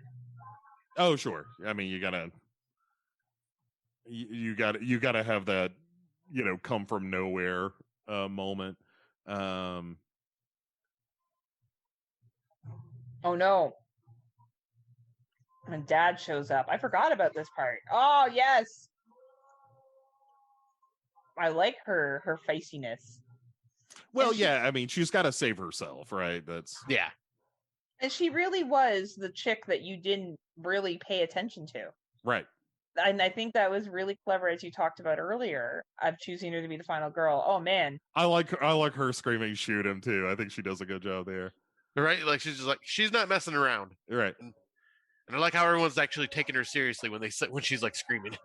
Oh, sure. I mean, you gotta have that, come from nowhere moment. Oh no. And Dad shows up. I forgot about this part. Oh, yes. I like her feistiness. Well, yeah, I mean, she's got to save herself, right? Yeah. And she really was the chick that you didn't really pay attention to. Right. And I think that was really clever, as you talked about earlier, of choosing her to be the final girl. Oh, man. I like her screaming, shoot him, too. I think she does a good job there. Right? Like, she's just like, she's not messing around. Right. And I like how everyone's actually taking her seriously when she's like screaming.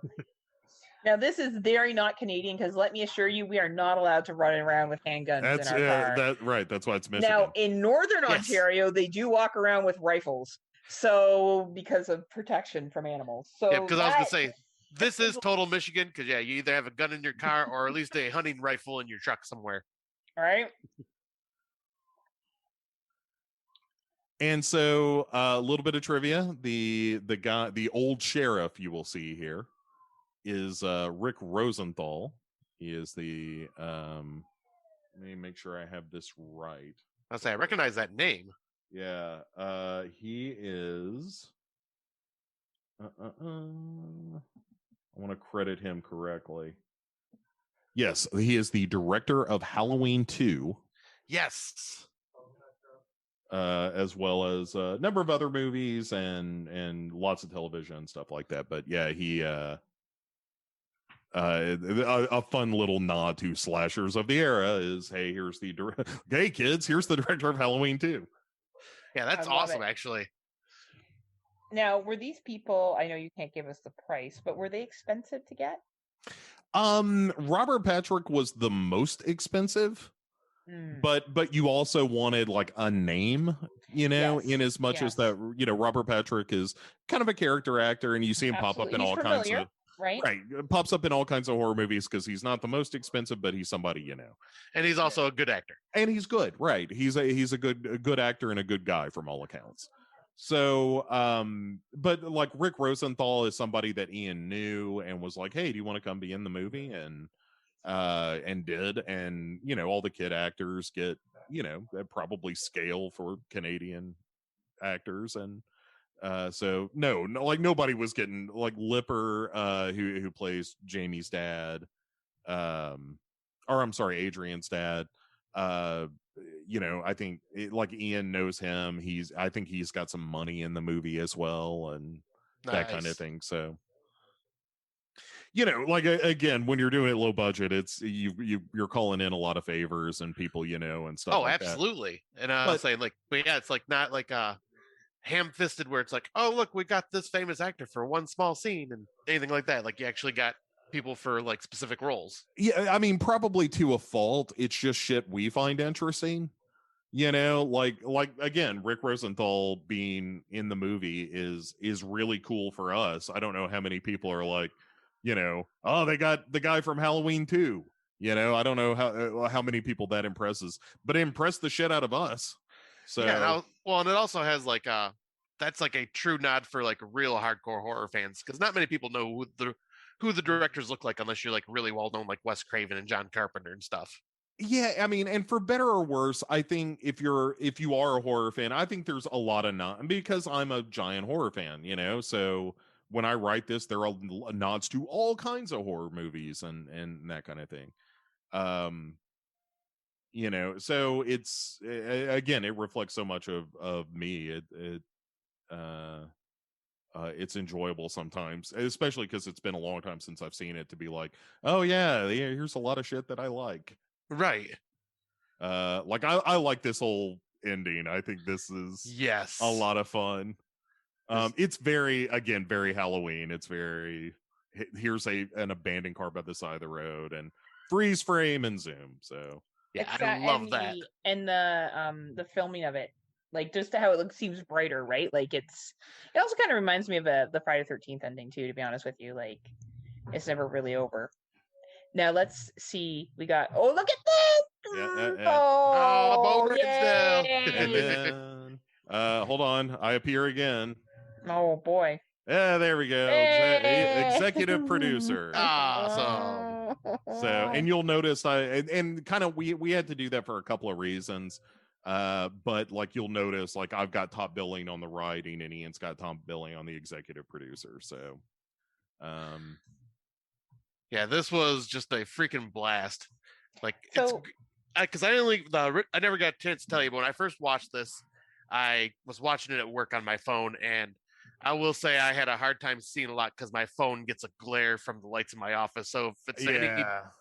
Now, this is very not Canadian because let me assure you, we are not allowed to run around with handguns in our car. That's why it's Michigan. Now, in Northern Ontario, they do walk around with rifles, so because of protection from animals. So yeah, because I was gonna say this is total Michigan because you either have a gun in your car or at least a hunting rifle in your truck somewhere. All right. And so a little bit of trivia: the old sheriff you will see here is Rick Rosenthal. He is the let me make sure I have this right. I'll say I recognize that name. Yeah, he is. I want to credit him correctly. Yes, he is the director of Halloween 2. Yes. As well as a number of other movies and lots of television and stuff like that. But yeah, he a fun little nod to slashers of the era is, hey, hey kids, here's the director of Halloween 2. Yeah, that's awesome, actually. Now, were these people, I know you can't give us the price, but were they expensive to get? Robert Patrick was the most expensive, but you also wanted like a name, in as much as that, Robert Patrick is kind of a character actor and you see him pop up in all kinds of right, pops up in all kinds of horror movies because he's not the most expensive, but he's somebody, and he's also a good actor, and he's good, right? He's a good actor and a good guy from all accounts. So but like Rick Rosenthal is somebody that Ian knew and was like, hey, do you want to come be in the movie? And did, and all the kid actors get probably scale for Canadian actors, and so no, like nobody was getting, like Lipper, who plays Jamie's dad, or I'm sorry, Adrian's dad. I think like Ian knows him. I think he's got some money in the movie as well, and that kind of thing. So, like again, when you're doing it low budget, it's you're calling in a lot of favors and people, and stuff. Oh, like absolutely. That. And I was saying, like, but yeah, it's like not like ham-fisted where it's like, oh look, we got this famous actor for one small scene and anything like that. Like you actually got people for like specific roles. Yeah, I mean, probably to a fault. It's just shit we find interesting. Like again, Rick Rosenthal being in the movie is really cool for us. I don't know how many people are like, oh, they got the guy from Halloween 2. I don't know how many people that impresses, but it impressed the shit out of us. So yeah, and it also has like that's like a true nod for like real hardcore horror fans, because not many people know who the directors look like unless you're like really well known, like Wes Craven and John Carpenter and stuff. Yeah, I mean, and for better or worse, I think if you are a horror fan, I think there's a lot of because I'm a giant horror fan, so when I write this, there are nods to all kinds of horror movies and that kind of thing. So it's again, it reflects so much of me. It's enjoyable sometimes, especially because it's been a long time since I've seen it, to be like, oh yeah, here's a lot of shit that I like. Right. Like I like this whole ending. I think this is a lot of fun. It's very Halloween. It's very, here's an abandoned car by the side of the road and freeze frame and zoom. So yeah, I love that. And the filming of it, like just how it looks, seems brighter, right? Like it also kind of reminds me of the Friday the 13th ending too, to be honest with you. Like it's never really over. Now let's see. We got, oh, look at this! Yeah. Oh, Ransdell. And then, hold on, I appear again. Oh boy. Yeah, there we go. Executive producer. Awesome. So, and you'll notice and kind of we had to do that for a couple of reasons. But like you'll notice, like I've got top billing on the writing and Ian's got top billing on the executive producer. So, yeah, this was just a freaking blast. Like, it's because I never got a chance to tell you, but when I first watched this, I was watching it at work on my phone, and I will say I had a hard time seeing a lot because my phone gets a glare from the lights in my office. So if it's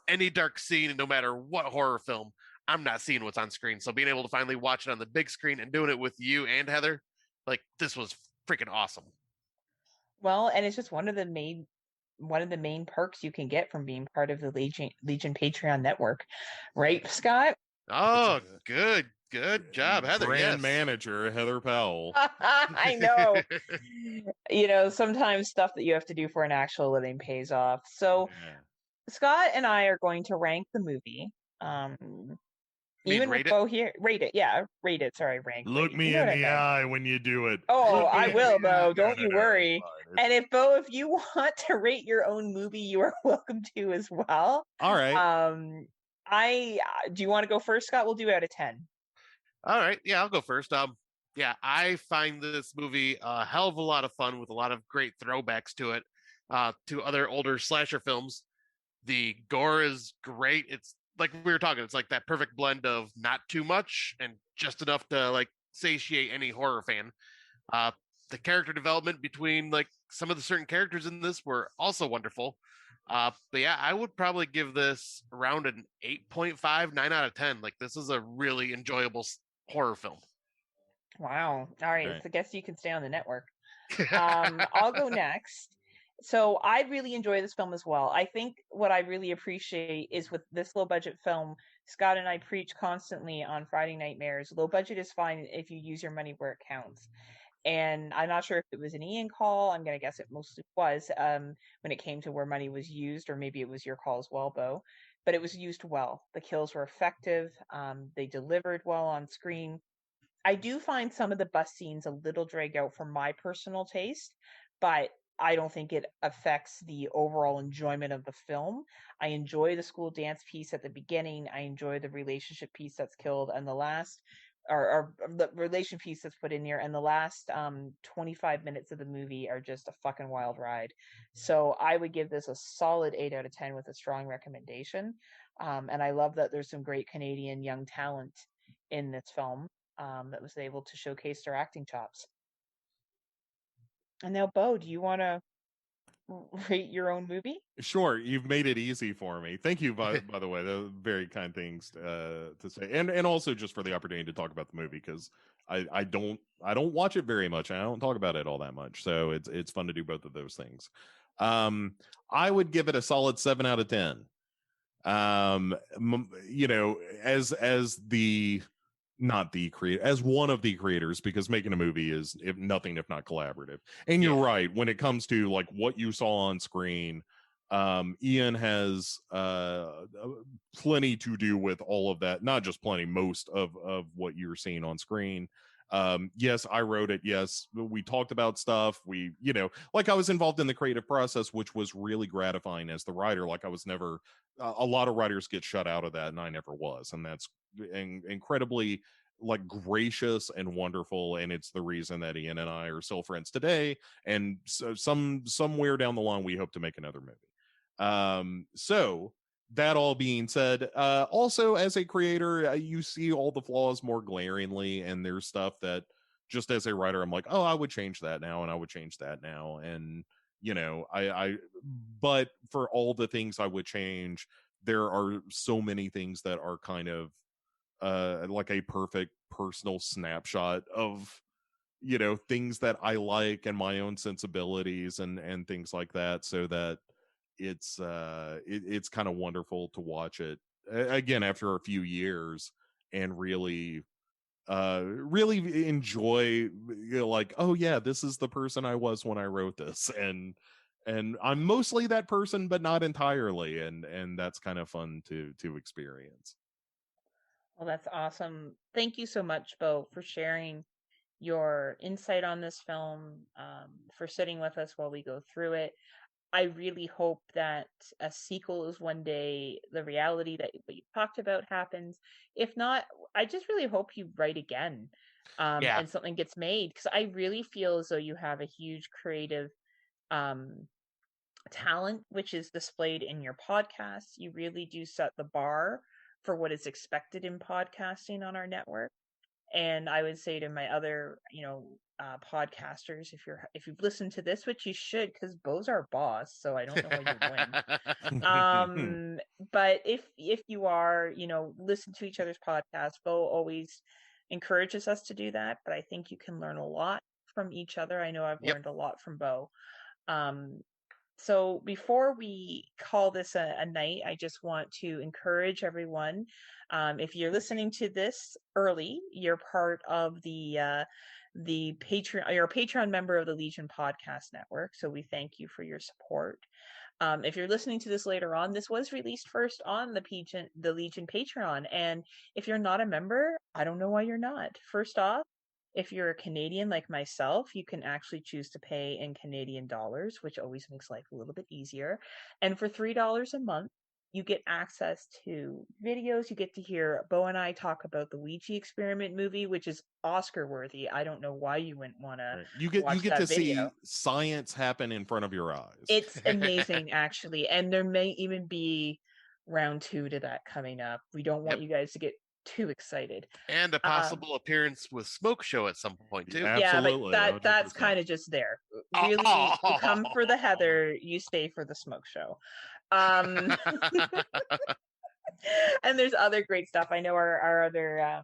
any dark scene, no matter what horror film, I'm not seeing what's on screen. So being able to finally watch it on the big screen and doing it with you and Heather, like this was freaking awesome. Well, and it's just one of the main perks you can get from being part of the Legion Patreon network, right, Scott? Oh, good job, Heather. Brand Yes. manager Heather Powell. I know. You know, sometimes stuff that you have to do for an actual living pays off. So Scott and I are going to rank the movie. Even with Bo here, rate it. Yeah, rate it. Sorry, rank. Look me in the eye when you do it. Oh, I will, Bo. Don't you worry. And if Bo, if you want to rate your own movie, you are welcome to as well. All right. Do you want to go first, Scott? We'll do out of 10. All right. Yeah, I'll go first. Yeah, I find this movie a hell of a lot of fun with a lot of great throwbacks to it, to other older slasher films. The gore is great. It's like we were talking, it's like that perfect blend of not too much and just enough to like satiate any horror fan. The character development between like some of the certain characters in this were also wonderful. But yeah, I would probably give this around an 8.5, 9 out of 10. Like this is a really enjoyable horror film. Wow. All right. So I guess you can stay on the network. I'll go next. So I really enjoy this film as well. I think what I really appreciate is with this low budget film, Scott and I preach constantly on Friday Nightmares. Low budget is fine if you use your money where it counts. And I'm not sure if it was an Ian call. I'm going to guess it mostly was when it came to where money was used, or maybe it was your call as well, Bo. But it was used well. The kills were effective. They delivered well on screen. I do find some of the bus scenes a little dragged out for my personal taste, but I don't think it affects the overall enjoyment of the film. I enjoy the school dance piece at the beginning. I enjoy the relationship piece that's killed, and the last, or the relation piece that's put in here, and the last 25 minutes of the movie are just a fucking wild ride. So I would give this a solid 8 out of 10 with a strong recommendation. And I love that there's some great Canadian young talent in this film that was able to showcase their acting chops. And now, Bo, do you want to rate your own movie? Sure, you've made it easy for me. Thank you, by the way. Those very kind things to say, and also just for the opportunity to talk about the movie, because I don't watch it very much. I don't talk about it all that much, so it's fun to do both of those things. I would give it a solid 7 out of 10. You know, as the not the creator, as one of the creators, because making a movie is if nothing if not collaborative. And you're right, when it comes to like what you saw on screen, Ian has plenty to do with all of that. Not just plenty, most of what you're seeing on screen. Yes, I wrote it. Yes, we talked about stuff. We, you know, like I was involved in the creative process, which was really gratifying as the writer. Like I was never, a lot of writers get shut out of that, and I never was. And that's incredibly like gracious and wonderful. And it's the reason that Ian and I are still friends today. And so somewhere down the line, we hope to make another movie. So that all being said, also as a creator, you see all the flaws more glaringly, and there's stuff that just as a writer, I'm like, oh, I would change that now, and I would change that now. And, you know, but for all the things I would change, there are so many things that are kind of like a perfect personal snapshot of, you know, things that I like and my own sensibilities and things like that, so that it's kind of wonderful to watch it again after a few years and really enjoy, you know, like, oh yeah, this is the person I was when I wrote this, and I'm mostly that person but not entirely, and that's kind of fun to experience. Well, that's awesome. Thank you so much, Bo, for sharing your insight on this film, for sitting with us while we go through it. I really hope that a sequel is one day the reality that what you talked about happens. If not, I just really hope you write again, and something gets made, because I really feel as though you have a huge creative talent, which is displayed in your podcast. You really do set the bar for what is expected in podcasting on our network. And I would say to my other, you know, podcasters, if you've listened to this, which you should, because Bo's our boss, so I don't know why you win. But if you are, you know, listen to each other's podcasts. Bo always encourages us to do that, but I think you can learn a lot from each other. I know I've learned a lot from Bo. So before we call this a night, I just want to encourage everyone. If you're listening to this early, you're part of the Patreon. You're a Patreon member of the Legion Podcast Network. So we thank you for your support. If you're listening to this later on, this was released first on the Legion Patreon. And if you're not a member, I don't know why you're not. First off, if you're a Canadian like myself, you can actually choose to pay in Canadian dollars, which always makes life a little bit easier. And for $3 a month, you get access to videos. You get to hear Bo and I talk about the Ouija experiment movie, which is Oscar worthy. I don't know why you wouldn't want to You get to video. see science happen in front of your eyes. It's amazing, actually. And there may even be round 2 to that coming up. We don't want you guys to get too excited. And a possible appearance with Smoke Show at some point too. Absolutely. Yeah, but that's kind of just there. Really, you come for the Heather, you stay for the Smoke Show. And there's other great stuff. I know our other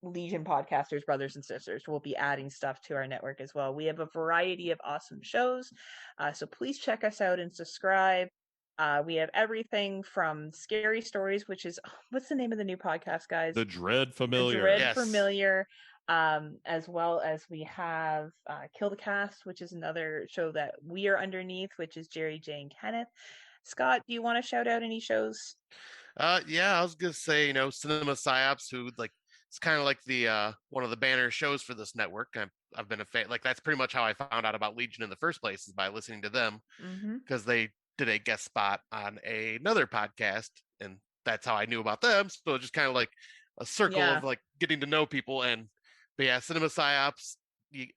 Legion podcasters, brothers and sisters, will be adding stuff to our network as well. We have a variety of awesome shows, so please check us out and subscribe. We have everything from Scary Stories, which is, what's the name of the new podcast, guys? The Dread Familiar. The Dread Familiar. As well as we have Kill the Cast, which is another show that we are underneath, which is Jerry, Jay, and Kenneth. Scott, do you want to shout out any shows? Yeah, I was gonna say, Cinema Psyops, who it's kind of like the one of the banner shows for this network. I've been a fan. That's pretty much how I found out about Legion in the first place, is by listening to them, because they did a guest spot on another podcast, and that's how I knew about them. So just kind of like a circle of getting to know people. But yeah, Cinema Psyops, you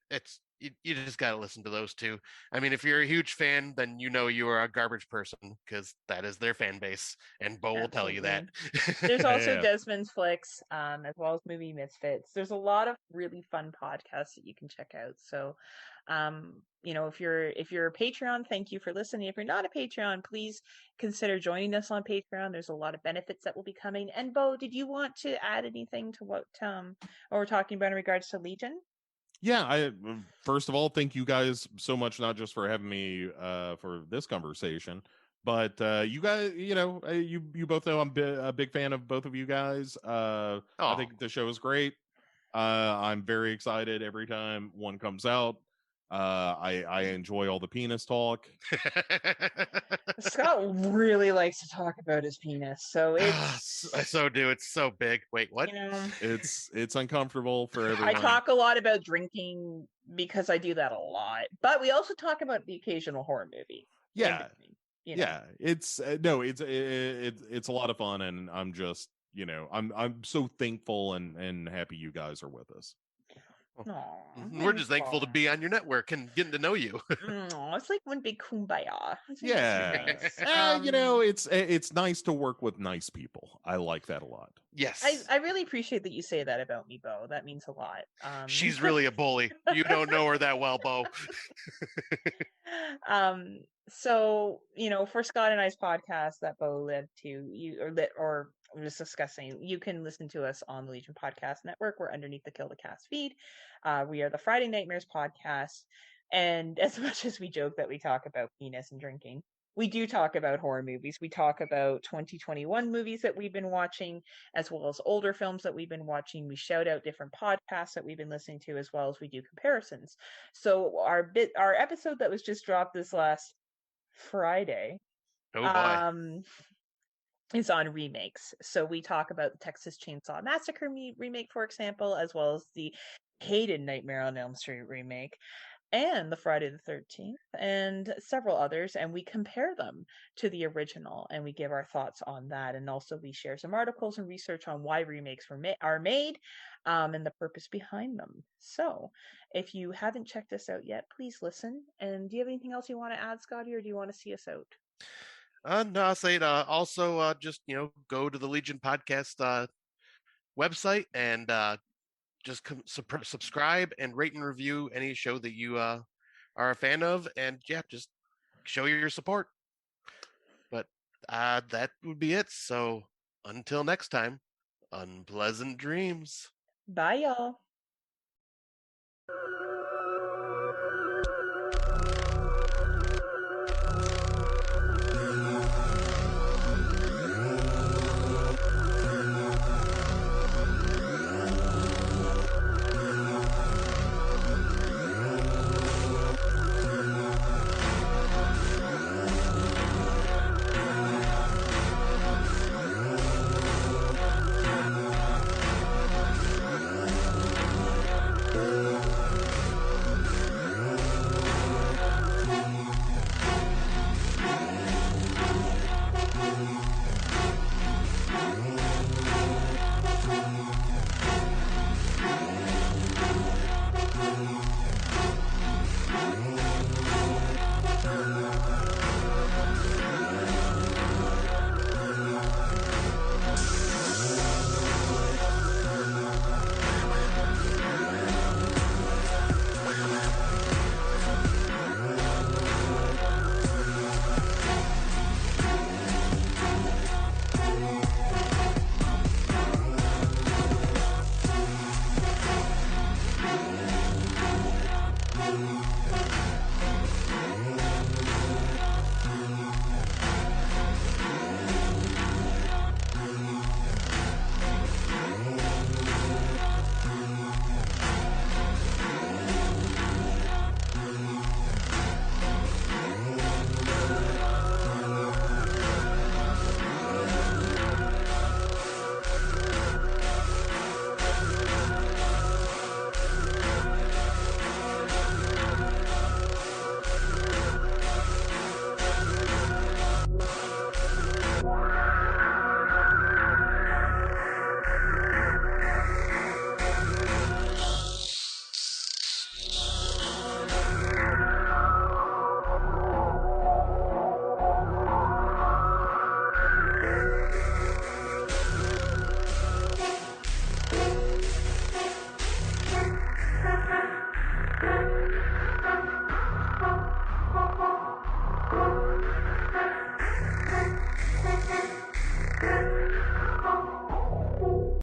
just got to listen to those two. I mean, if you're a huge fan, then you are a garbage person, because that is their fan base, and Bo will tell you that. There's also Desmond's Flicks, as well as Movie Misfits. There's a lot of really fun podcasts that you can check out. So, if you're a Patreon, thank you for listening. If you're not a Patreon, please consider joining us on Patreon. There's a lot of benefits that will be coming. And Bo, did you want to add anything to what we're talking about in regards to Legion? Yeah, first of all, thank you guys so much, not just for having me for this conversation, but you guys, you both know I'm a big fan of both of you guys. I think the show is great. I'm very excited every time one comes out. I enjoy all the penis talk. Scott really likes to talk about his penis, so I so do. It's so big. Wait, what? It's uncomfortable for everyone. I talk a lot about drinking because I do that a lot, but we also talk about the occasional horror movie. Yeah, it's it's a lot of fun, and I'm just I'm so thankful and happy you guys are with us. We're just thankful to be on your network and getting to know you. It's like one big kumbaya. Yeah. It's nice to work with nice people. I like that a lot. Yes. I really appreciate that you say that about me, Bo. That means a lot. She's really a bully. You don't know her that well, Bo. So, for Scott and I's podcast that Bo led to, or was discussing, you can listen to us on the Legion Podcast Network. We're underneath the Kill the Cast feed. We are the Friday Nightmares podcast. And as much as we joke that we talk about penis and drinking, we do talk about horror movies. We talk about 2021 movies that we've been watching, as well as older films that we've been watching. We shout out different podcasts that we've been listening to, as well as we do comparisons. So our episode that was just dropped this last Friday, is on remakes. So we talk about the Texas Chainsaw Massacre remake, for example, as well as the hated Nightmare on Elm Street remake, and the Friday the 13th, and several others, and we compare them to the original, and we give our thoughts on that. And also we share some articles and research on why remakes are made, and the purpose behind them. So if you haven't checked us out yet, please listen. And do you have anything else you want to add, Scotty, or do you want to see us out? No, I'll say it. Also, just go to the Legion Podcast website and just subscribe and rate and review any show that you are a fan of, and just show your support. But that would be it. So until next time, unpleasant dreams. Bye, y'all.